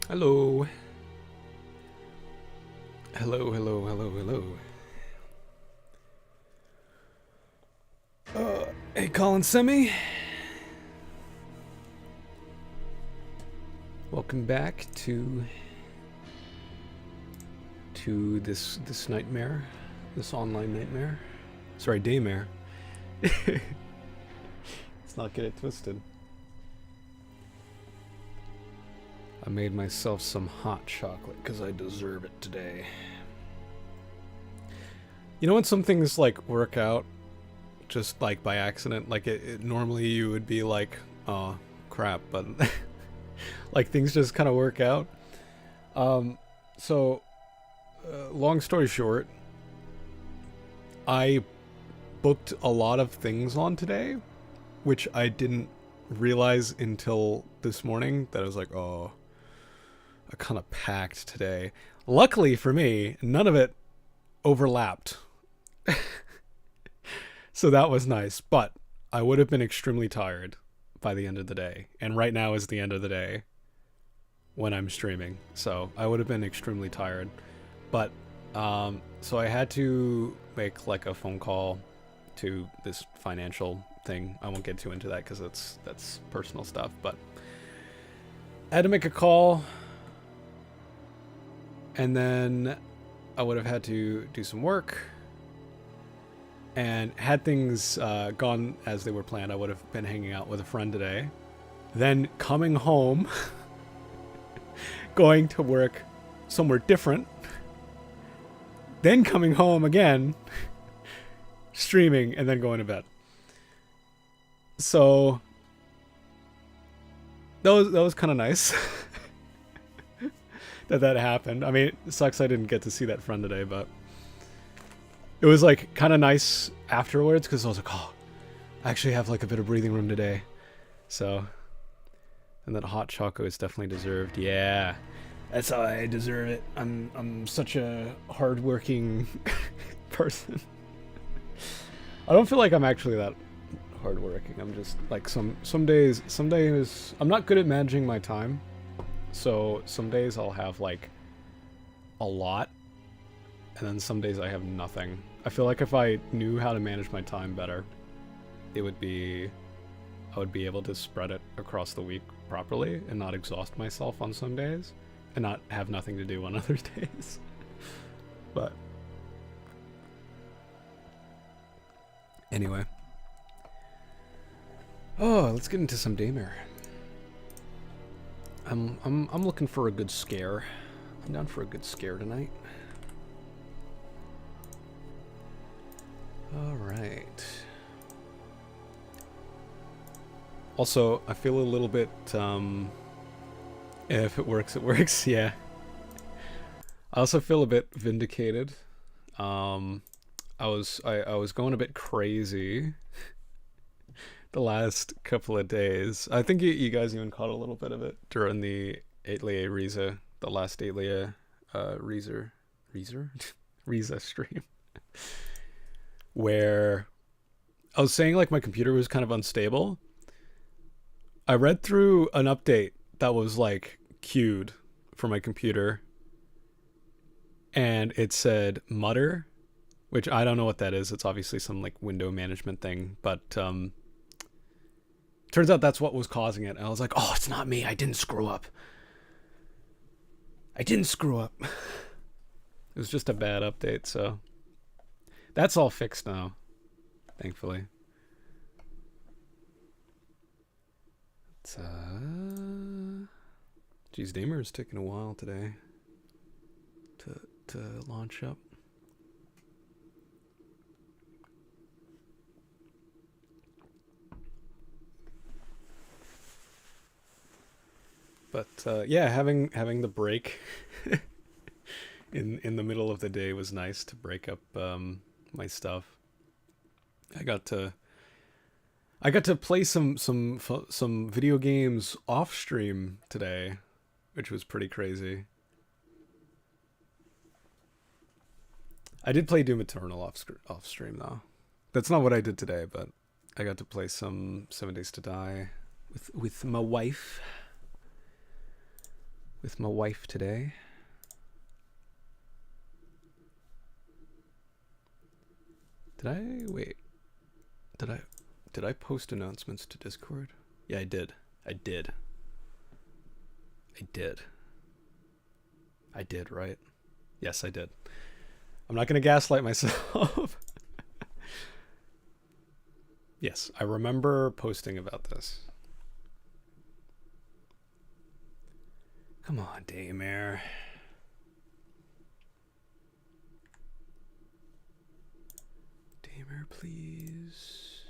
Hello. Hello, hello, hello, hello. Hey, Colin Semi. Welcome back to this nightmare, this online nightmare. Sorry, Daymare. Let's not get it twisted. I made myself some hot chocolate because I deserve it today. You know when some things like work out just like by accident, like it normally you would be like, oh crap, but like things just kind of work out. So long story short, I booked a lot of things on today, which I didn't realize until this morning that I was like, oh, I kind of packed today. Luckily for me, none of it overlapped. So that was nice, but I would have been extremely tired by the end of the day. And right now is the end of the day when I'm streaming. So I would have been extremely tired. But so I had to make like a phone call to this financial thing. I won't get too into that because that's personal stuff, but I had to make a call, and then I would have had to do some work. And had things gone as they were planned, I would have been hanging out with a friend today. Then coming home, going to work somewhere different. Then coming home again, streaming, and then going to bed. So that was kind of nice that happened. I mean, it sucks I didn't get to see that friend today, but it was like kind of nice afterwards because I was like, oh, I actually have like a bit of breathing room today. So, and that hot choco is definitely deserved. Yeah, that's how I deserve it. I'm such a hardworking person. I don't feel like I'm actually that hardworking. I'm just like some days I'm not good at managing my time. So some days I'll have like a lot, and then some days I have nothing. I feel like if I knew how to manage my time better, I would be able to spread it across the week properly and not exhaust myself on some days and not have nothing to do on other days. But anyway. Oh, let's get into some DAYMARE. I'm looking for a good scare. I'm down for a good scare tonight. Alright. Also, I feel a little bit, if it works, it works, yeah. I also feel a bit vindicated. I was going a bit crazy the last couple of days. I think you guys even caught a little bit of it during the 8-layer Riza, the last 8-layer Riza stream. Where I was saying like my computer was kind of unstable. I read through an update that was like queued for my computer, and it said Mutter, which I don't know what that is. It's obviously some like window management thing, but turns out that's what was causing it. And I was like, oh, it's not me. I didn't screw up. It was just a bad update, so that's all fixed now, thankfully. It's, geez, DAYMARE is taking a while today to launch up. But yeah, having the break in the middle of the day was nice to break up my stuff. I got to play some video games off stream today, which was pretty crazy. I did play Doom Eternal off stream though. That's not what I did today, but I got to play some 7 Days to Die with my wife. with my wife today. Did I post announcements to Discord? Yeah, I did. I did, right? Yes, I did. I'm not gonna gaslight myself. Yes, I remember posting about this. Come on, Daymare. Daymare, please.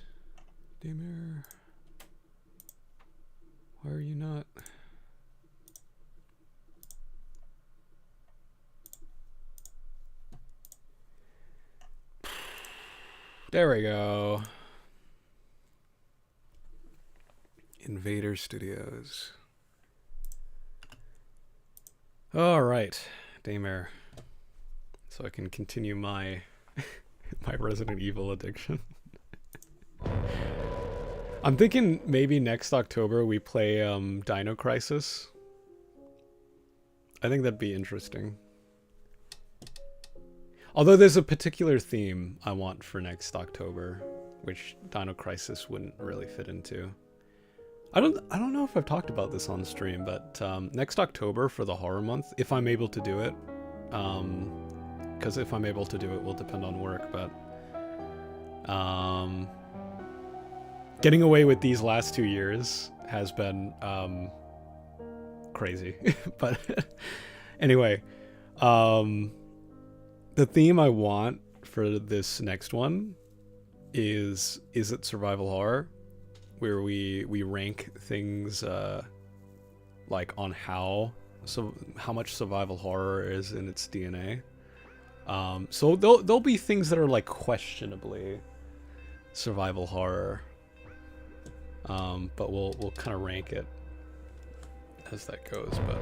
Daymare. Why are you not? There we go. Invader Studios. All right, Daymare. So I can continue my my Resident Evil addiction. I'm thinking maybe next October we play Dino Crisis. I think that'd be interesting. Although there's a particular theme I want for next October, which Dino Crisis wouldn't really fit into. I don't know if I've talked about this on stream, but next October for the horror month, if I'm able to do it, because if I'm able to do it will depend on work, but getting away with these last 2 years has been crazy. But anyway, the theme I want for this next one is it survival horror, where we rank things like on how much survival horror is in its DNA. So there'll be things that are like questionably survival horror, but we'll kind of rank it as that goes. But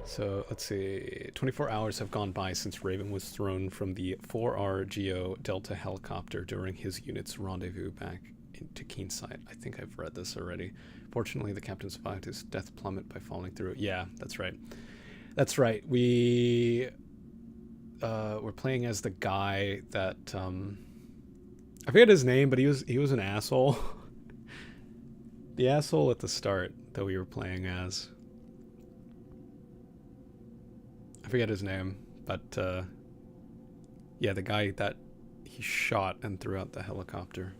so let's see, 24 hours have gone by since Raven was thrown from the 4R Geo Delta helicopter during his unit's rendezvous back into Keenside. I think I've read this already. Fortunately, the captain survived his death plummet by falling through. Yeah, that's right. That's right. We're playing as the guy that I forget his name, but he was an asshole. The asshole at the start that we were playing as. I forget his name, but yeah, the guy that he shot and threw out the helicopter.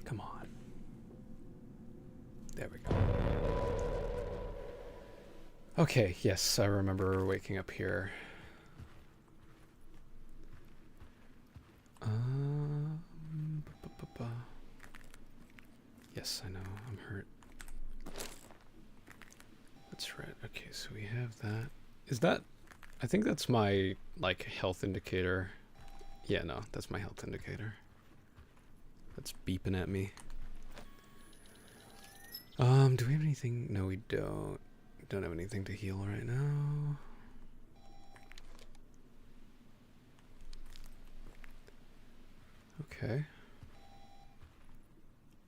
Come on. There we go. Okay, yes, I remember waking up here. Yes, I know, I'm hurt. That's right. Okay, so we have that. Is that... I think that's my, like, health indicator. Yeah, no, that's my health indicator. That's beeping at me. Do we have anything? No, we don't. We don't have anything to heal right now. Okay.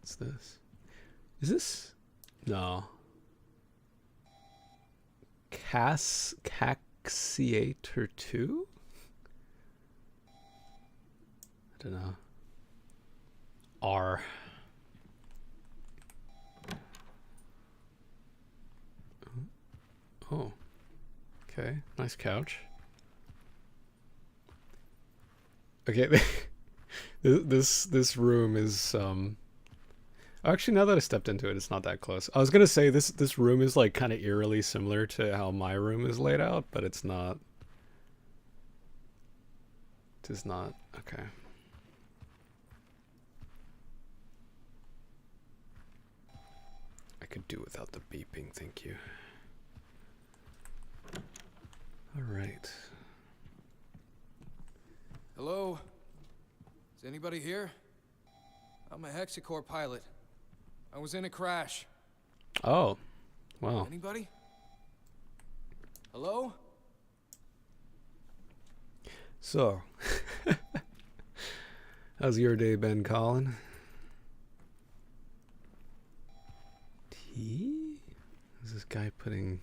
What's this? Is this? No. Caxiator 2? I don't know. R. Oh. Okay. Nice couch. Okay. This room is actually, now that I stepped into it, it's not that close. I was gonna say this room is like kind of eerily similar to how my room is laid out, but it's not. It is not. Okay. I could do without the beeping, thank you. All right. Hello? Is anybody here? I'm a Hexacore pilot. I was in a crash. Oh, wow. Anybody? Hello? So, How's your day been, Colin? Tea? Is this guy putting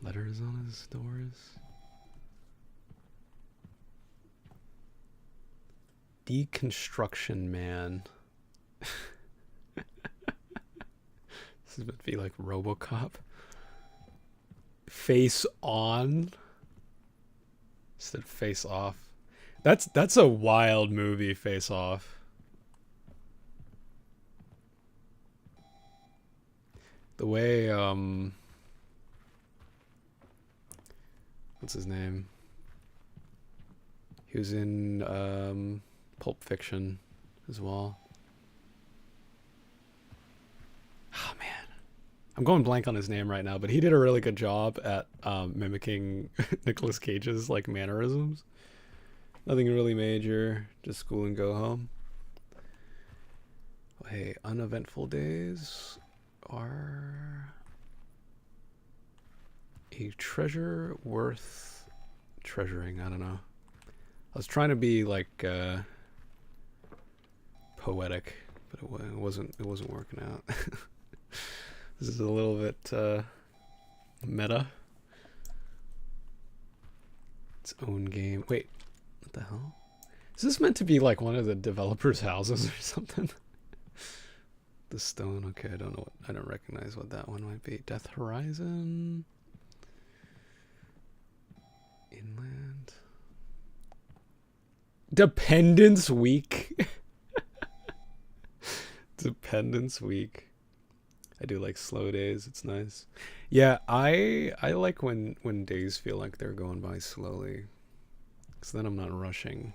letters on his doors? Deconstruction Man. This is meant to be like RoboCop. Face on. Instead of face off. That's a wild movie, Face Off. The way what's his name? He was in Pulp Fiction as well. Oh man. I'm going blank on his name right now, but he did a really good job at mimicking Nicolas Cage's like mannerisms. Nothing really major, just school and go home. Hey, uneventful days are a treasure worth treasuring. I don't know. I was trying to be like poetic, but it wasn't working out. This is a little bit meta. Its own game. Wait, what the hell? Is this meant to be like one of the developers' houses or something? The stone. Okay, I don't know. I don't recognize what that one might be. Death Horizon. Inland. Dependence Week. Dependence Week. I do like slow days. It's nice. Yeah, I like when days feel like they're going by slowly, because then I'm not rushing.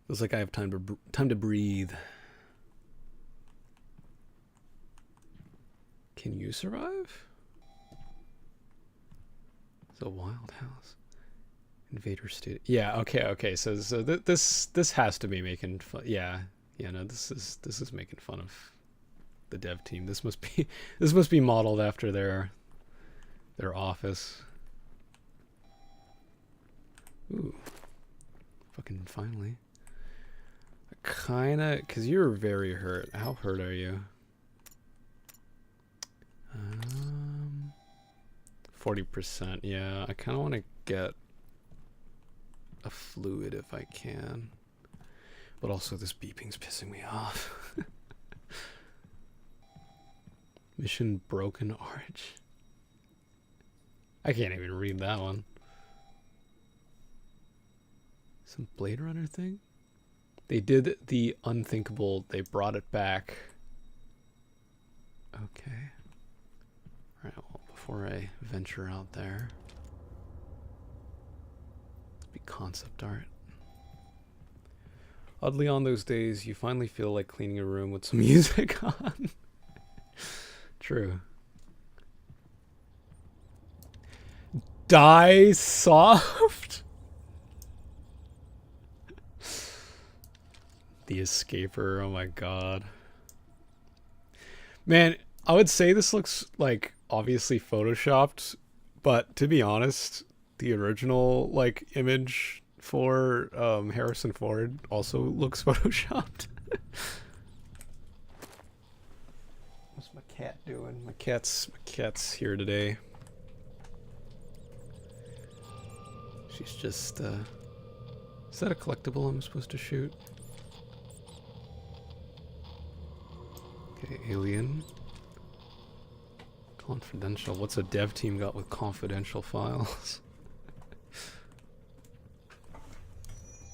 Feels like I have time to breathe. Can you survive? It's a wild house. Invader State. Yeah. Okay. So this has to be making fun. Yeah. No. This is making fun of the dev team. This must be modeled after their office. Ooh. Fucking finally. Kinda, cause you're very hurt. How hurt are you? 40%. Yeah, I kind of want to get a fluid if I can, but also this beeping's pissing me off. Mission Broken Arch. I can't even read that one. Some Blade Runner thing? They did the unthinkable. They brought it back. Okay. Alright, well, before I venture out there, let's be concept art. Oddly, on those days, you finally feel like cleaning a room with some music on. True. Die soft? The Escaper, oh my god. Man, I would say this looks like obviously photoshopped, but to be honest, the original like image for Harrison Ford also looks photoshopped. What's my cat doing? My cat's here today. She's just is that a collectible I'm supposed to shoot? Okay, alien. Confidential. What's a dev team got with confidential files?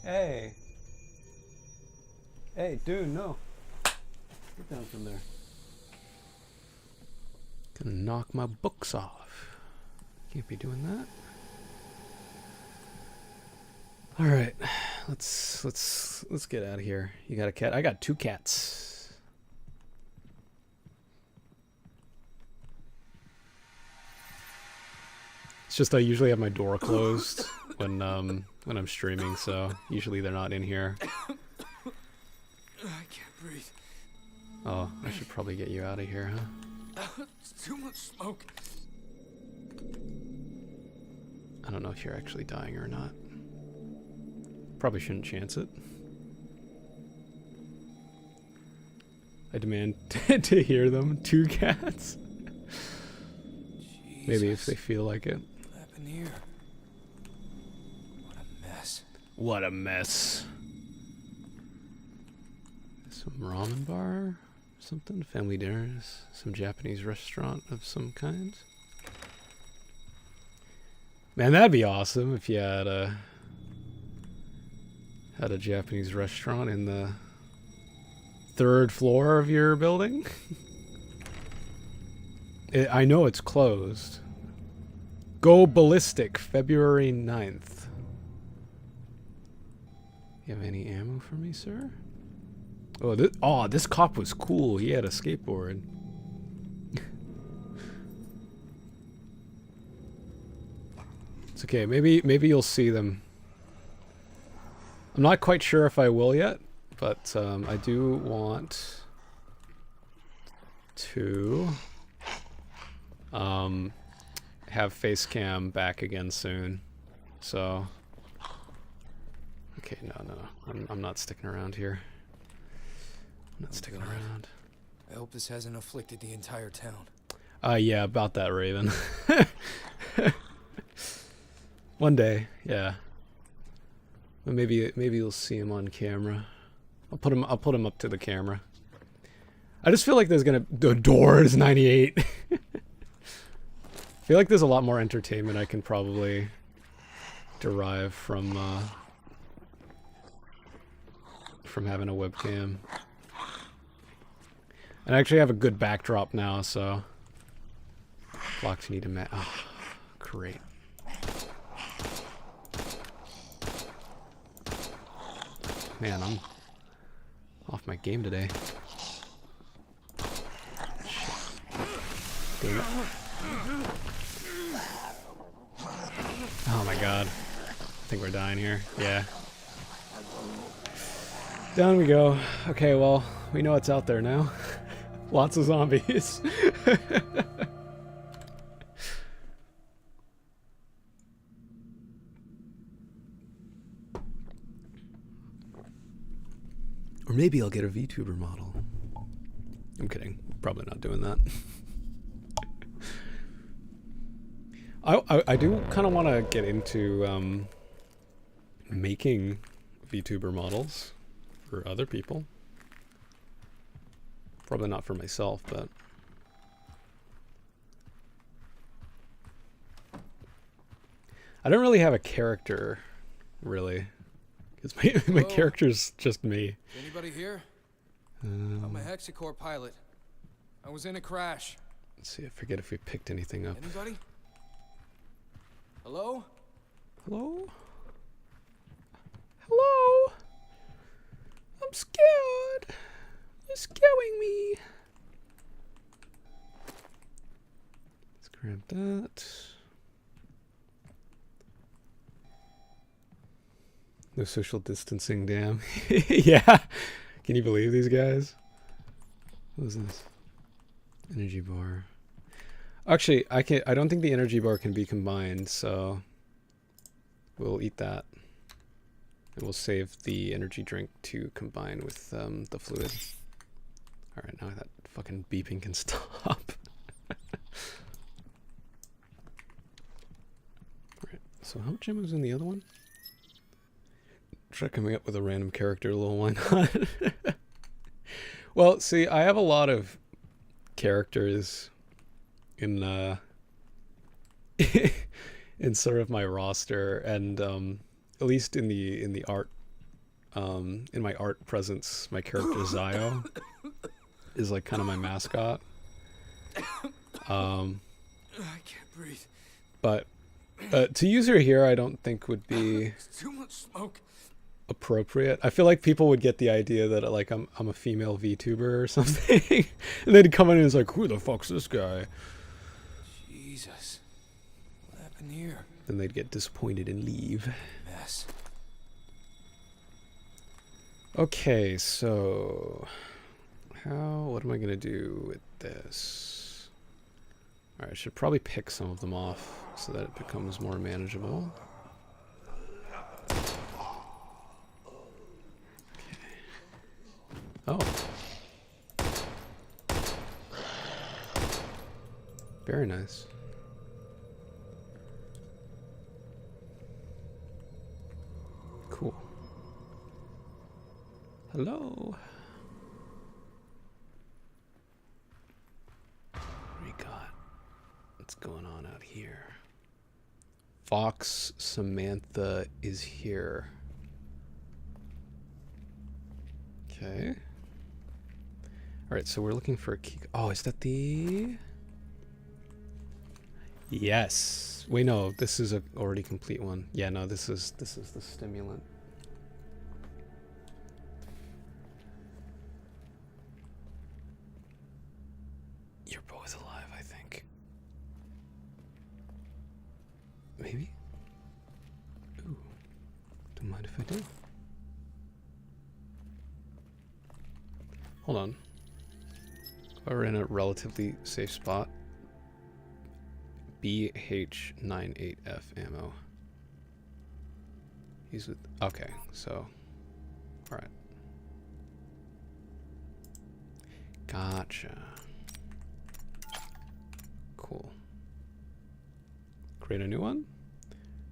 Hey. Hey, dude, no. Get down from there. Gonna knock my books off. Can't be doing that. All right, let's get out of here. You got a cat? I got 2 cats. It's just I usually have my door closed when I'm streaming, so usually they're not in here. I can't breathe. Oh, I should probably get you out of here, huh? It's too much smoke. I don't know if you're actually dying or not. Probably shouldn't chance it. I demand to hear them. 2 cats. Maybe if they feel like it. What happened here? What a mess. What a mess. Some ramen bar or something? Family dinners? Some Japanese restaurant of some kind? Man, that'd be awesome if you had a Japanese restaurant in the 3rd floor of your building. I know it's closed. Go Ballistic, February 9th. You have any ammo for me, sir? Oh, this cop was cool. He had a skateboard. It's okay. Maybe you'll see them. I'm not quite sure if I will yet, but I do want to have face cam back again soon. So okay, no. I'm not sticking around here. I'm not sticking around. I hope this hasn't afflicted the entire town. Yeah, about that, Raven. One day, yeah. But maybe you'll see him on camera. I'll put him up to the camera. I just feel like the door is 98. I feel like there's a lot more entertainment I can probably derive from having a webcam. And I actually have a good backdrop now, so blocks need to match. Oh, great. Man, I'm off my game today. Shit. Damn it. Oh my god. I think we're dying here. Yeah. Down we go. Okay, well, we know it's out there now. Lots of zombies. Or maybe I'll get a VTuber model. I'm kidding. Probably not doing that. I do kind of want to get into making VTuber models for other people. Probably not for myself, but I don't really have a character, really, because my character's just me. Is anybody here? I'm a Hexacore pilot. I was in a crash. Let's see. I forget if we picked anything up. Anybody? Hello? Hello? Hello? I'm scared. You're scaring me. Let's grab that. No social distancing, damn. Yeah. Can you believe these guys? What is this? Energy bar. Actually, I don't think the energy bar can be combined, so we'll eat that. And we'll save the energy drink to combine with the fluid. Alright, now that fucking beeping can stop. Alright, so how much ammo is in the other one? Try coming up with a random character, lol, why not? Well, see, I have a lot of characters in in sort of my roster, and at least in the art, in my art presence, my character Zio is like kind of my mascot. I can't breathe. But to use her here, I don't think would be It's too much smoke. appropriate. I feel like people would get the idea that like I'm a female VTuber or something, and they'd come in and it's like, who the fuck's this guy? Jesus. What happened here? Then they'd get disappointed and leave. Mess. Okay, so what am I gonna do with this? Alright, I should probably pick some of them off so that it becomes more manageable. very nice. Cool. Hello. What do we got? What's going on out here? Fox Samantha is here. Okay. Alright, so we're looking for a key. Oh, is that the... Yes. Wait, no, this is a already complete one. Yeah, no, this is the stimulant. You're both alive, I think. Maybe? Ooh. Don't mind if I do. Hold on. We're in a relatively safe spot. BH98F ammo. He's with... Okay, so... Alright. Gotcha. Cool. Create a new one?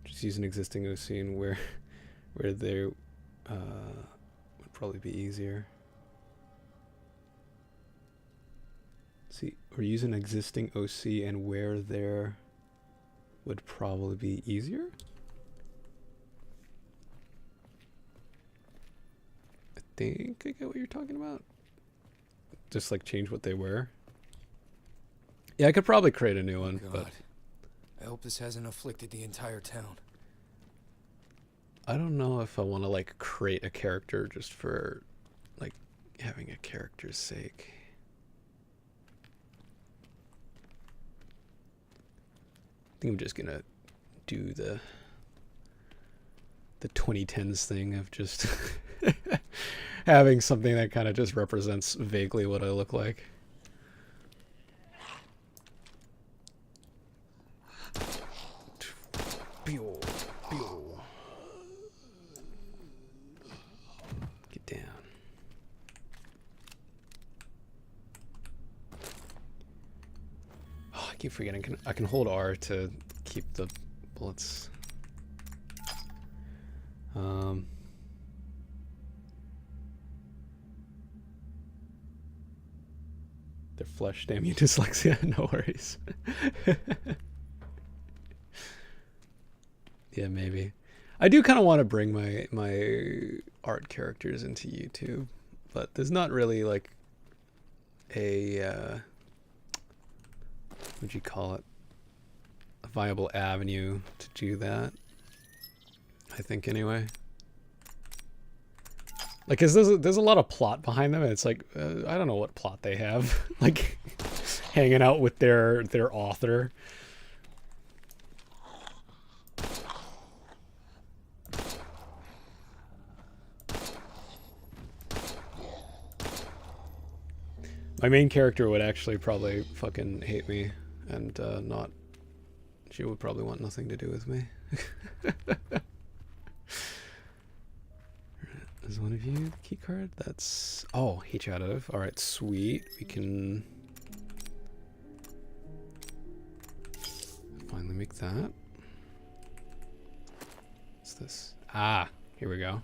Just use an existing OC and where they would probably be easier. See, or use an existing OC and where there would probably be easier? I think I get what you're talking about. Just like change what they were. Yeah, I could probably create a new one. God. But I hope this hasn't afflicted the entire town. I don't know if I want to like create a character just for like having a character's sake. I think I'm just gonna do the 2010s thing of just having something that kind of just represents vaguely what I look like. Get down. Oh, I keep forgetting. I can hold R to keep the bullets. They're flesh, damn you, dyslexia. No worries. Yeah, maybe. I do kind of want to bring my art characters into YouTube, but there's not really like a what'd you call it? A viable avenue to do that. I think anyway. Like, 'cause there's a lot of plot behind them, and it's like I don't know what plot they have. Like hanging out with their author. My main character would actually probably fucking hate me and not. She would probably want nothing to do with me. Is one of you the key card? That's... Oh, H out of. Alright, sweet. We can finally make that. What's this? Ah, here we go.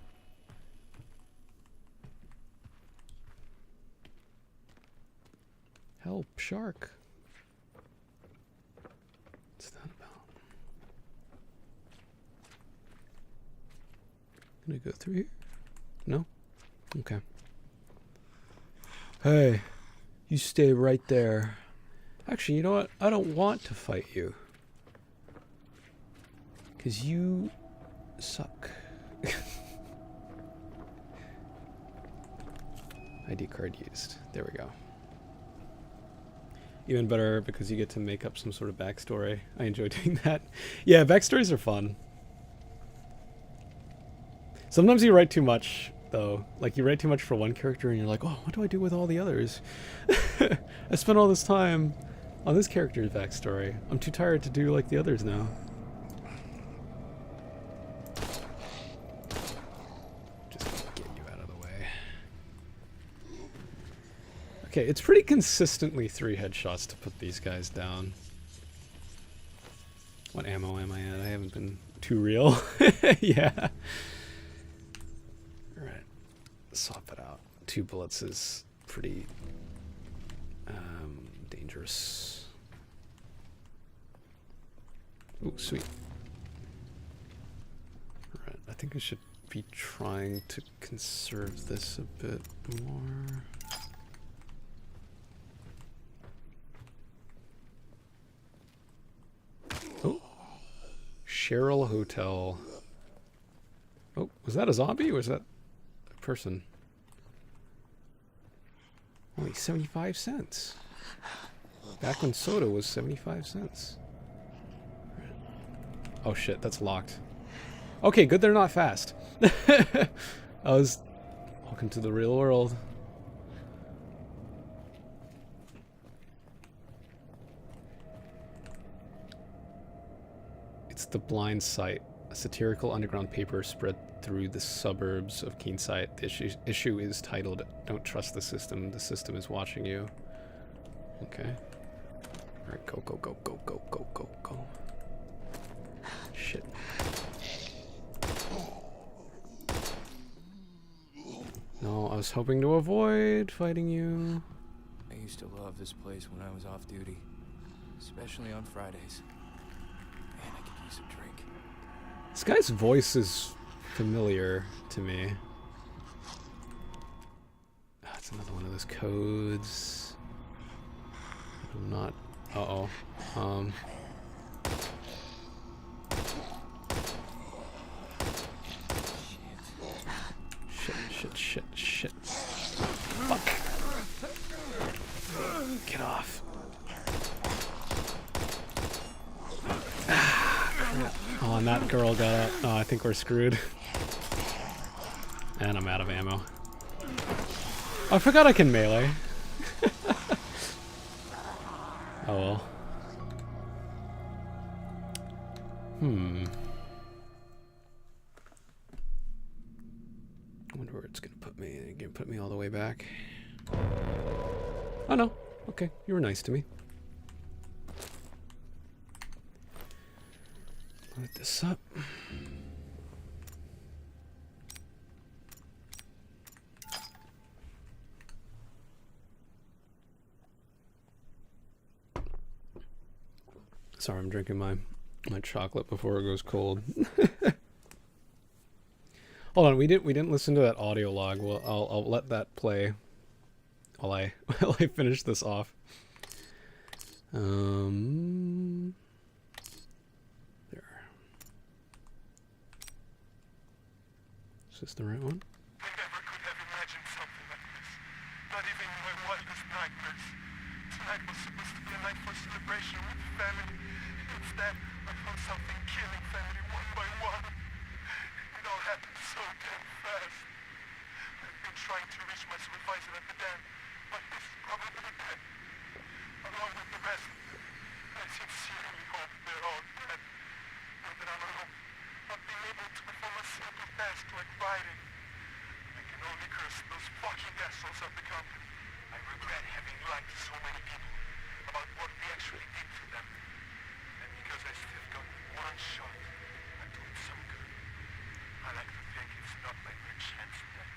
Help, shark. What's that about? Can I go through here? No? Okay. Hey, you stay right there. Actually, you know what? I don't want to fight you. 'Cause you suck. ID card used. There we go. Even better because you get to make up some sort of backstory. I enjoy doing that. Yeah, backstories are fun. Sometimes you write too much, though. Like, you write too much for one character and you're like, oh, what do I do with all the others? I spent all this time on this character's backstory. I'm too tired to do like the others now. Just get you out of the way. Okay, it's pretty consistently 3 headshots to put these guys down. What ammo am I at? I haven't been too real. Yeah. Alright. Swap it out. 2 bullets is pretty dangerous. Ooh, sweet. Alright, I think I should be trying to conserve this a bit more. Oh. Cheryl Hotel. Oh, was that a zombie or was that a person? Only 75 cents. Back when soda was 75 cents. Oh shit, that's locked. Okay, good they're not fast. Welcome to the real world. It's The Blind Sight, a satirical underground paper spread through the suburbs of Keensight. The issue is titled, "Don't Trust the System is watching you." Okay. Alright, go, go, go, go, go, go, go, go. Shit. No, I was hoping to avoid fighting you. I used to love this place when I was off duty, especially on Fridays. Man, I could use a drink. This guy's voice is familiar to me. That's another one of those codes. I'm not. Uh-oh. Shit. Fuck. Get off. Crap. Oh, and that girl got up. Oh, I think we're screwed. And I'm out of ammo. Oh, I forgot I can melee. Oh well. I wonder where it's gonna put me. It's gonna put me all the way back. Oh no. Okay, you were nice to me. Load this up. Sorry, I'm drinking my chocolate before it goes cold. Hold on, we didn't listen to that audio log. Well, I'll let that play while I finish this off. There. Is this the right one? I never could have imagined something like this. Not even in my wildest nightmares. Tonight was supposed to be a night for celebration with family. Instead, I found something killing family one by one. It all happened so damn fast. I've been trying to reach my supervisor at the dam, but this is probably the dead. Along with the rest, I sincerely hope they're all dead. Now that I'm alone, not being able to perform a simple task like writing. I can only curse those fucking assholes of the company. I regret having lied to so many people about what we actually did to them. And because I still got one shot at doing some good, I like to think it's not my first chance yet.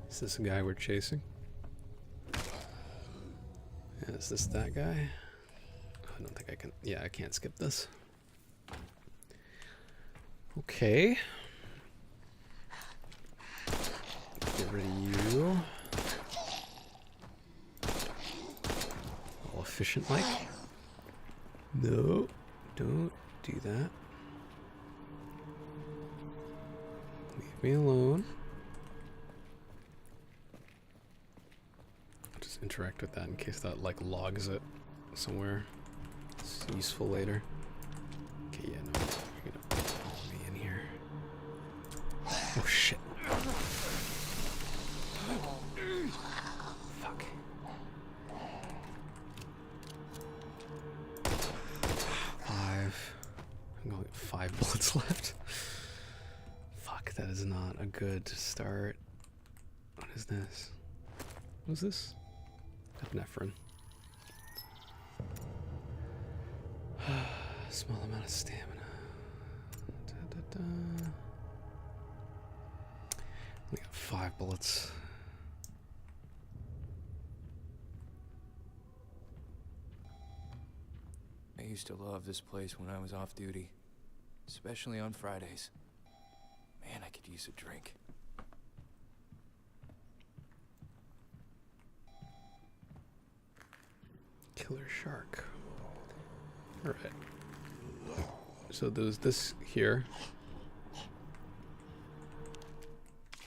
Is this the guy we're chasing? Yeah, is this that guy? I don't think I can. Yeah, I can't skip this. Okay. Get rid of you. All efficient like. No, don't do that. Leave me alone. I'll just interact with that in case that like logs it somewhere. It's useful later. Okay, yeah, no, you're gonna follow me in here. Oh shit. Fuck. I'm going 5 bullets left. Fuck, that is not a good start. What is this? What is this? Epinephrine. Small amount of stamina. We got 5 bullets. I used to love this place when I was off duty, especially on Fridays. Man, I could use a drink. Killer shark. Alright. So there's this here,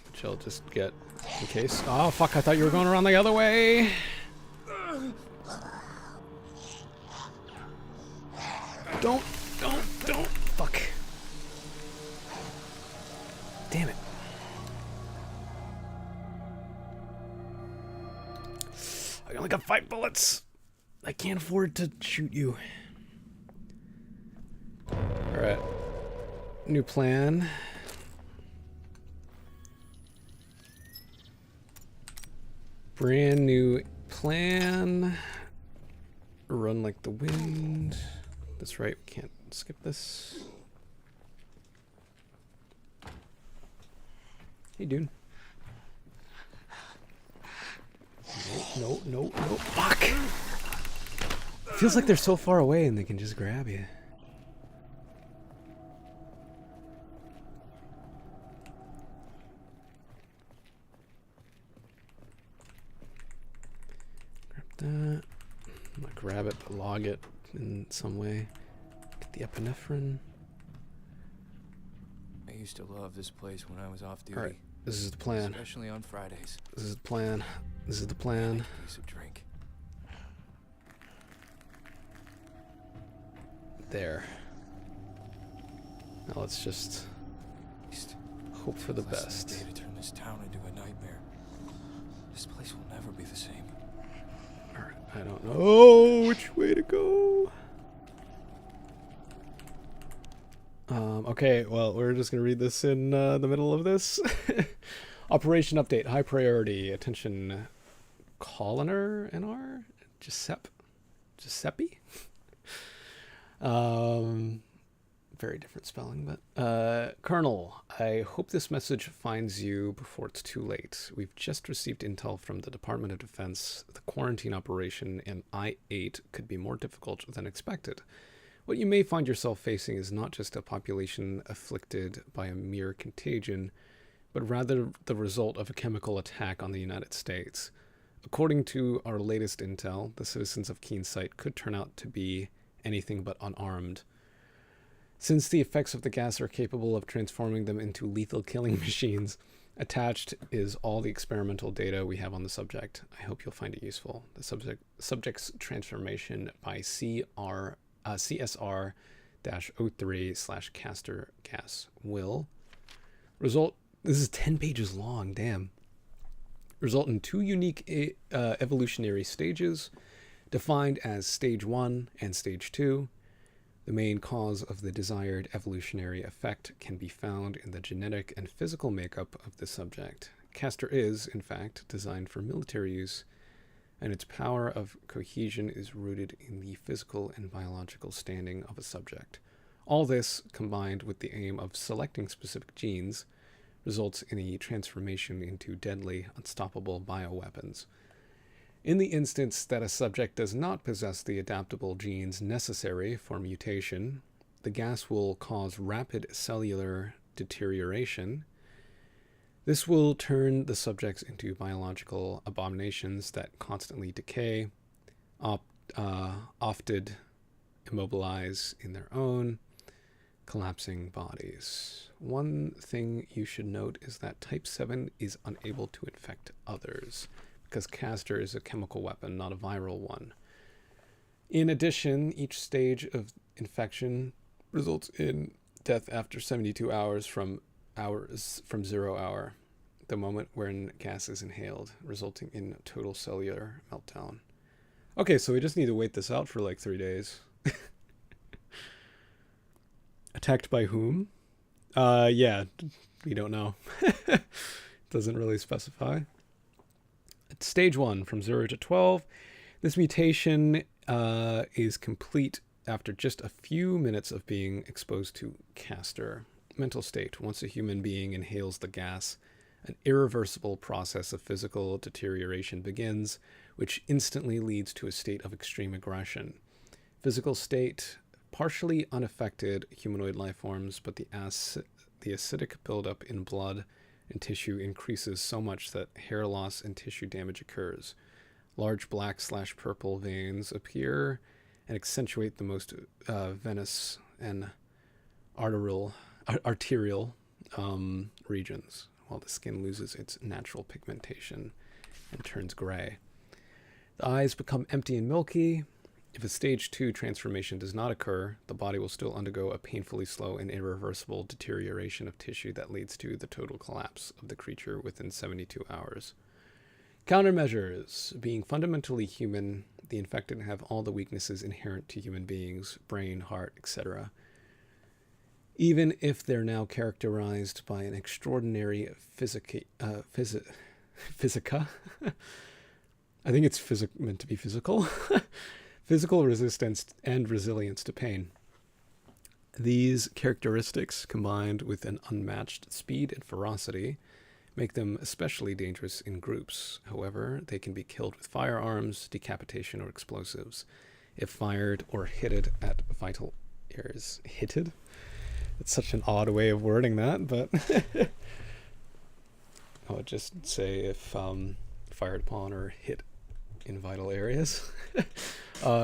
which I'll just get in case. Oh fuck, I thought you were going around the other way. Don't. Fuck. Damn it. I only got 5 bullets. I can't afford to shoot you. Alright. New plan. Brand new plan. Run like the wind. That's right, we can't skip this. Hey, dude. No. Fuck! Feels like they're so far away and they can just grab you. Grab that. I'm gonna grab it, but log it in some way. Get the epinephrine. I used to love this place when I was off duty. Alright, this is the plan. Especially on Fridays. This is the plan. This is the plan. Use a drink. There. Now let's just hope for the best. Day to turn this town into a nightmare. This place will never be the same. Alright, I don't know which way to go. Okay, well, we're just gonna read this in the middle of this. Operation update, high priority, attention, Colliner NR? Giuseppe? Very different spelling, but Colonel, I hope this message finds you before it's too late. We've just received intel from the Department of Defense. The quarantine operation in I-8 could be more difficult than expected. What you may find yourself facing is not just a population afflicted by a mere contagion, but rather the result of a chemical attack on the United States. According to our latest intel, the citizens of Keensight could turn out to be anything but unarmed. Since the effects of the gas are capable of transforming them into lethal killing machines, attached is all the experimental data we have on the subject. I hope you'll find it useful. The subject's transformation by CSR-03/Castor gas will result. This is 10 pages long, damn. Result in 2 unique evolutionary stages, defined as Stage 1 and Stage 2. The main cause of the desired evolutionary effect can be found in the genetic and physical makeup of the subject. Castor is, in fact, designed for military use, and its power of cohesion is rooted in the physical and biological standing of a subject. All this, combined with the aim of selecting specific genes, results in a transformation into deadly, unstoppable bioweapons. In the instance that a subject does not possess the adaptable genes necessary for mutation, the gas will cause rapid cellular deterioration. This will turn the subjects into biological abominations that constantly decay, often immobilize in their own collapsing bodies. One thing you should note is that Type 7 is unable to infect others, because Castor is a chemical weapon, not a viral one. In addition, each stage of infection results in death after 72 hours from 0 hour, the moment when gas is inhaled, resulting in total cellular meltdown. Okay, so we just need to wait this out for like 3 days. Attacked by whom? Yeah, we don't know. Doesn't really specify. At Stage 1, from 0 to 12, this mutation is complete after just a few minutes of being exposed to castor. Mental state. Once a human being inhales the gas, an irreversible process of physical deterioration begins, which instantly leads to a state of extreme aggression. Physical state. Partially unaffected humanoid life forms, but the acidic buildup in blood and tissue increases so much that hair loss and tissue damage occurs. Large black/purple veins appear and accentuate the most venous and arterial regions, while the skin loses its natural pigmentation and turns gray. The eyes become empty and milky. If a stage 2 transformation does not occur, the body will still undergo a painfully slow and irreversible deterioration of tissue that leads to the total collapse of the creature within 72 hours. Countermeasures. Being fundamentally human, the infected have all the weaknesses inherent to human beings, brain, heart, etc. Even if they're now characterized by an extraordinary physica. I think it's meant to be physical. Physical resistance and resilience to pain. These characteristics, combined with an unmatched speed and ferocity, make them especially dangerous in groups. However, they can be killed with firearms, decapitation, or explosives. If fired or hitted at vital areas. Hitted? That's such an odd way of wording that, but I would just say if fired upon or hit in vital areas.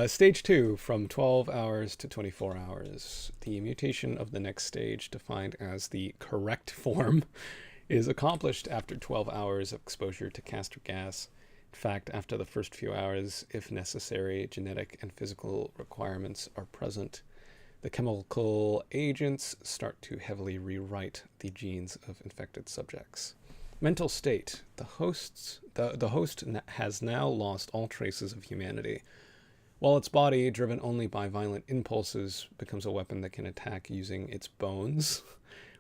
Stage 2, from 12 hours to 24 hours. The mutation of the next stage, defined as the correct form, is accomplished after 12 hours of exposure to castor gas. In fact, after the first few hours, if necessary, genetic and physical requirements are present. The chemical agents start to heavily rewrite the genes of infected subjects. Mental state. The host has now lost all traces of humanity, while its body, driven only by violent impulses, becomes a weapon that can attack using its bones,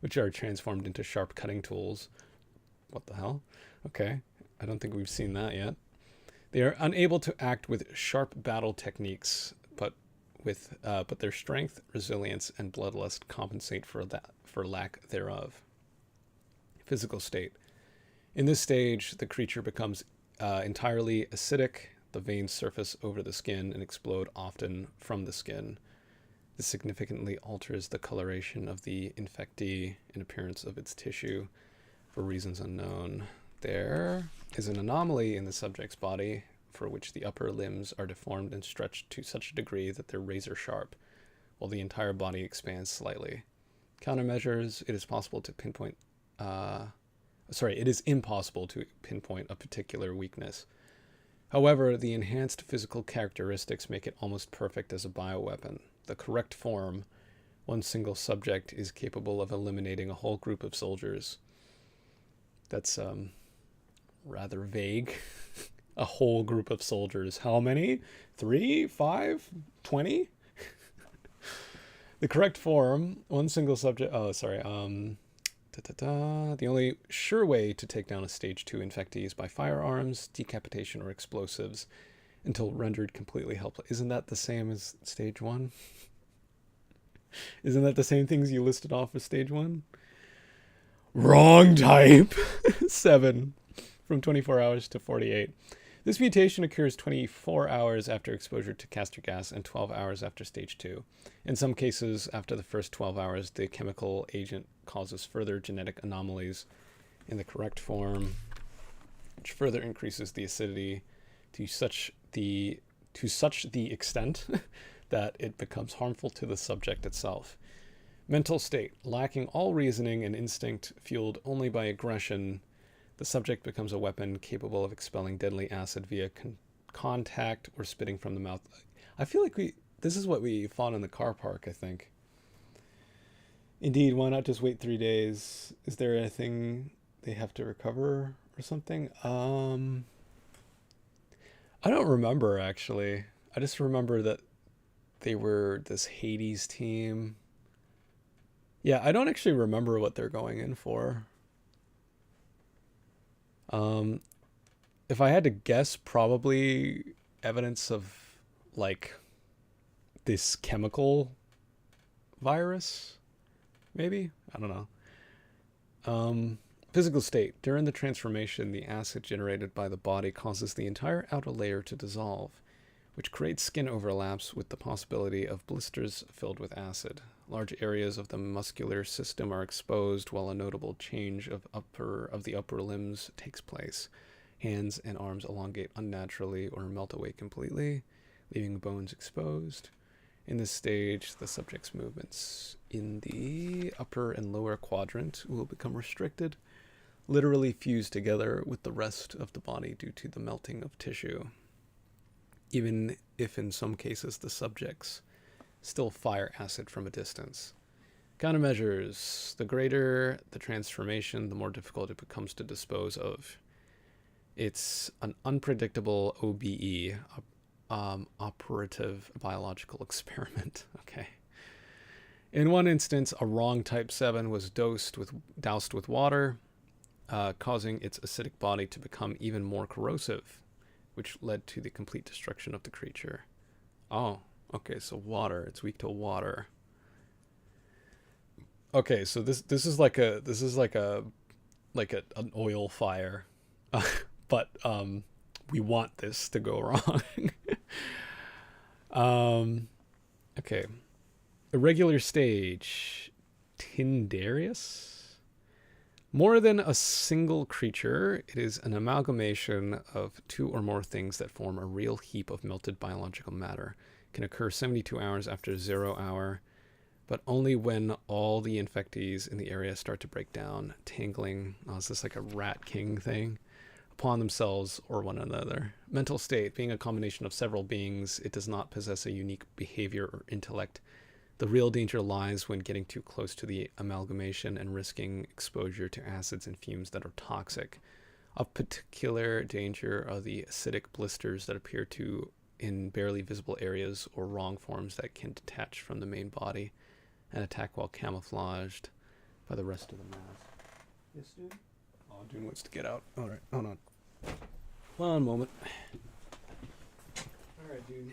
which are transformed into sharp cutting tools. What the hell? Okay, I don't think we've seen that yet. They are unable to act with sharp battle techniques, but their strength, resilience, and bloodlust compensate for lack thereof. Physical state. In this stage, the creature becomes entirely acidic. The veins surface over the skin and explode often from the skin. This significantly alters the coloration of the infectee and appearance of its tissue for reasons unknown. There is an anomaly in the subject's body for which the upper limbs are deformed and stretched to such a degree that they're razor sharp, while the entire body expands slightly. Countermeasures. It is impossible to pinpoint a particular weakness. However, the enhanced physical characteristics make it almost perfect as a bioweapon. The correct form, one single subject is capable of eliminating a whole group of soldiers. That's rather vague. A whole group of soldiers. How many? 3? 5? 20? The correct form, one single subject. The only sure way to take down a stage 2 infectee is by firearms, decapitation, or explosives until rendered completely helpless. Isn't that the same as stage 1? Isn't that the same things you listed off as stage 1? Wrong type. 7. From 24 hours to 48. This mutation occurs 24 hours after exposure to castor gas and 12 hours after stage 2. In some cases, after the first 12 hours, the chemical agent causes further genetic anomalies in the correct form, which further increases the acidity to such the extent that it becomes harmful to the subject itself. Mental state. Lacking all reasoning and instinct, fueled only by aggression, the subject becomes a weapon capable of expelling deadly acid via contact or spitting from the mouth. I feel like this is what we fought in the car park, I think. Indeed, why not just wait 3 days? Is there anything they have to recover or something? I don't remember, actually. I just remember that they were this Hades team. Yeah, I don't actually remember what they're going in for. If I had to guess, probably evidence of, like, this chemical virus, maybe? I don't know. Physical state. During the transformation, the acid generated by the body causes the entire outer layer to dissolve, which creates skin overlaps with the possibility of blisters filled with acid. Large areas of the muscular system are exposed, while a notable change of the upper limbs takes place. Hands and arms elongate unnaturally or melt away completely, leaving bones exposed. In this stage, the subject's movements in the upper and lower quadrant will become restricted, literally fused together with the rest of the body due to the melting of tissue, even if in some cases the subjects still fire acid from a distance. Countermeasures. The greater the transformation, the more difficult it becomes to dispose of. It's an unpredictable OBE, operative biological experiment. Okay. In one instance, a wrong type 7 was doused with water, causing its acidic body to become even more corrosive, which led to the complete destruction of the creature. Oh, okay, so water. It's weak to water. Okay, so this is like an oil fire, but we want this to go wrong. Okay, irregular stage, Tindarius. More than a single creature, it is an amalgamation of two or more things that form a real heap of melted biological matter. It can occur 72 hours after 0 hour, but only when all the infectees in the area start to break down, tangling, is this like a Rat King thing, upon themselves or one another. Mental state, being a combination of several beings, it does not possess a unique behavior or intellect. The real danger lies when getting too close to the amalgamation and risking exposure to acids and fumes that are toxic. Of particular danger are the acidic blisters that appear in barely visible areas or wrong forms that can detach from the main body and attack while camouflaged by the rest of the mass. Yes, dude? Oh, Dune wants to get out. All right, hold on. One moment. All right, dude.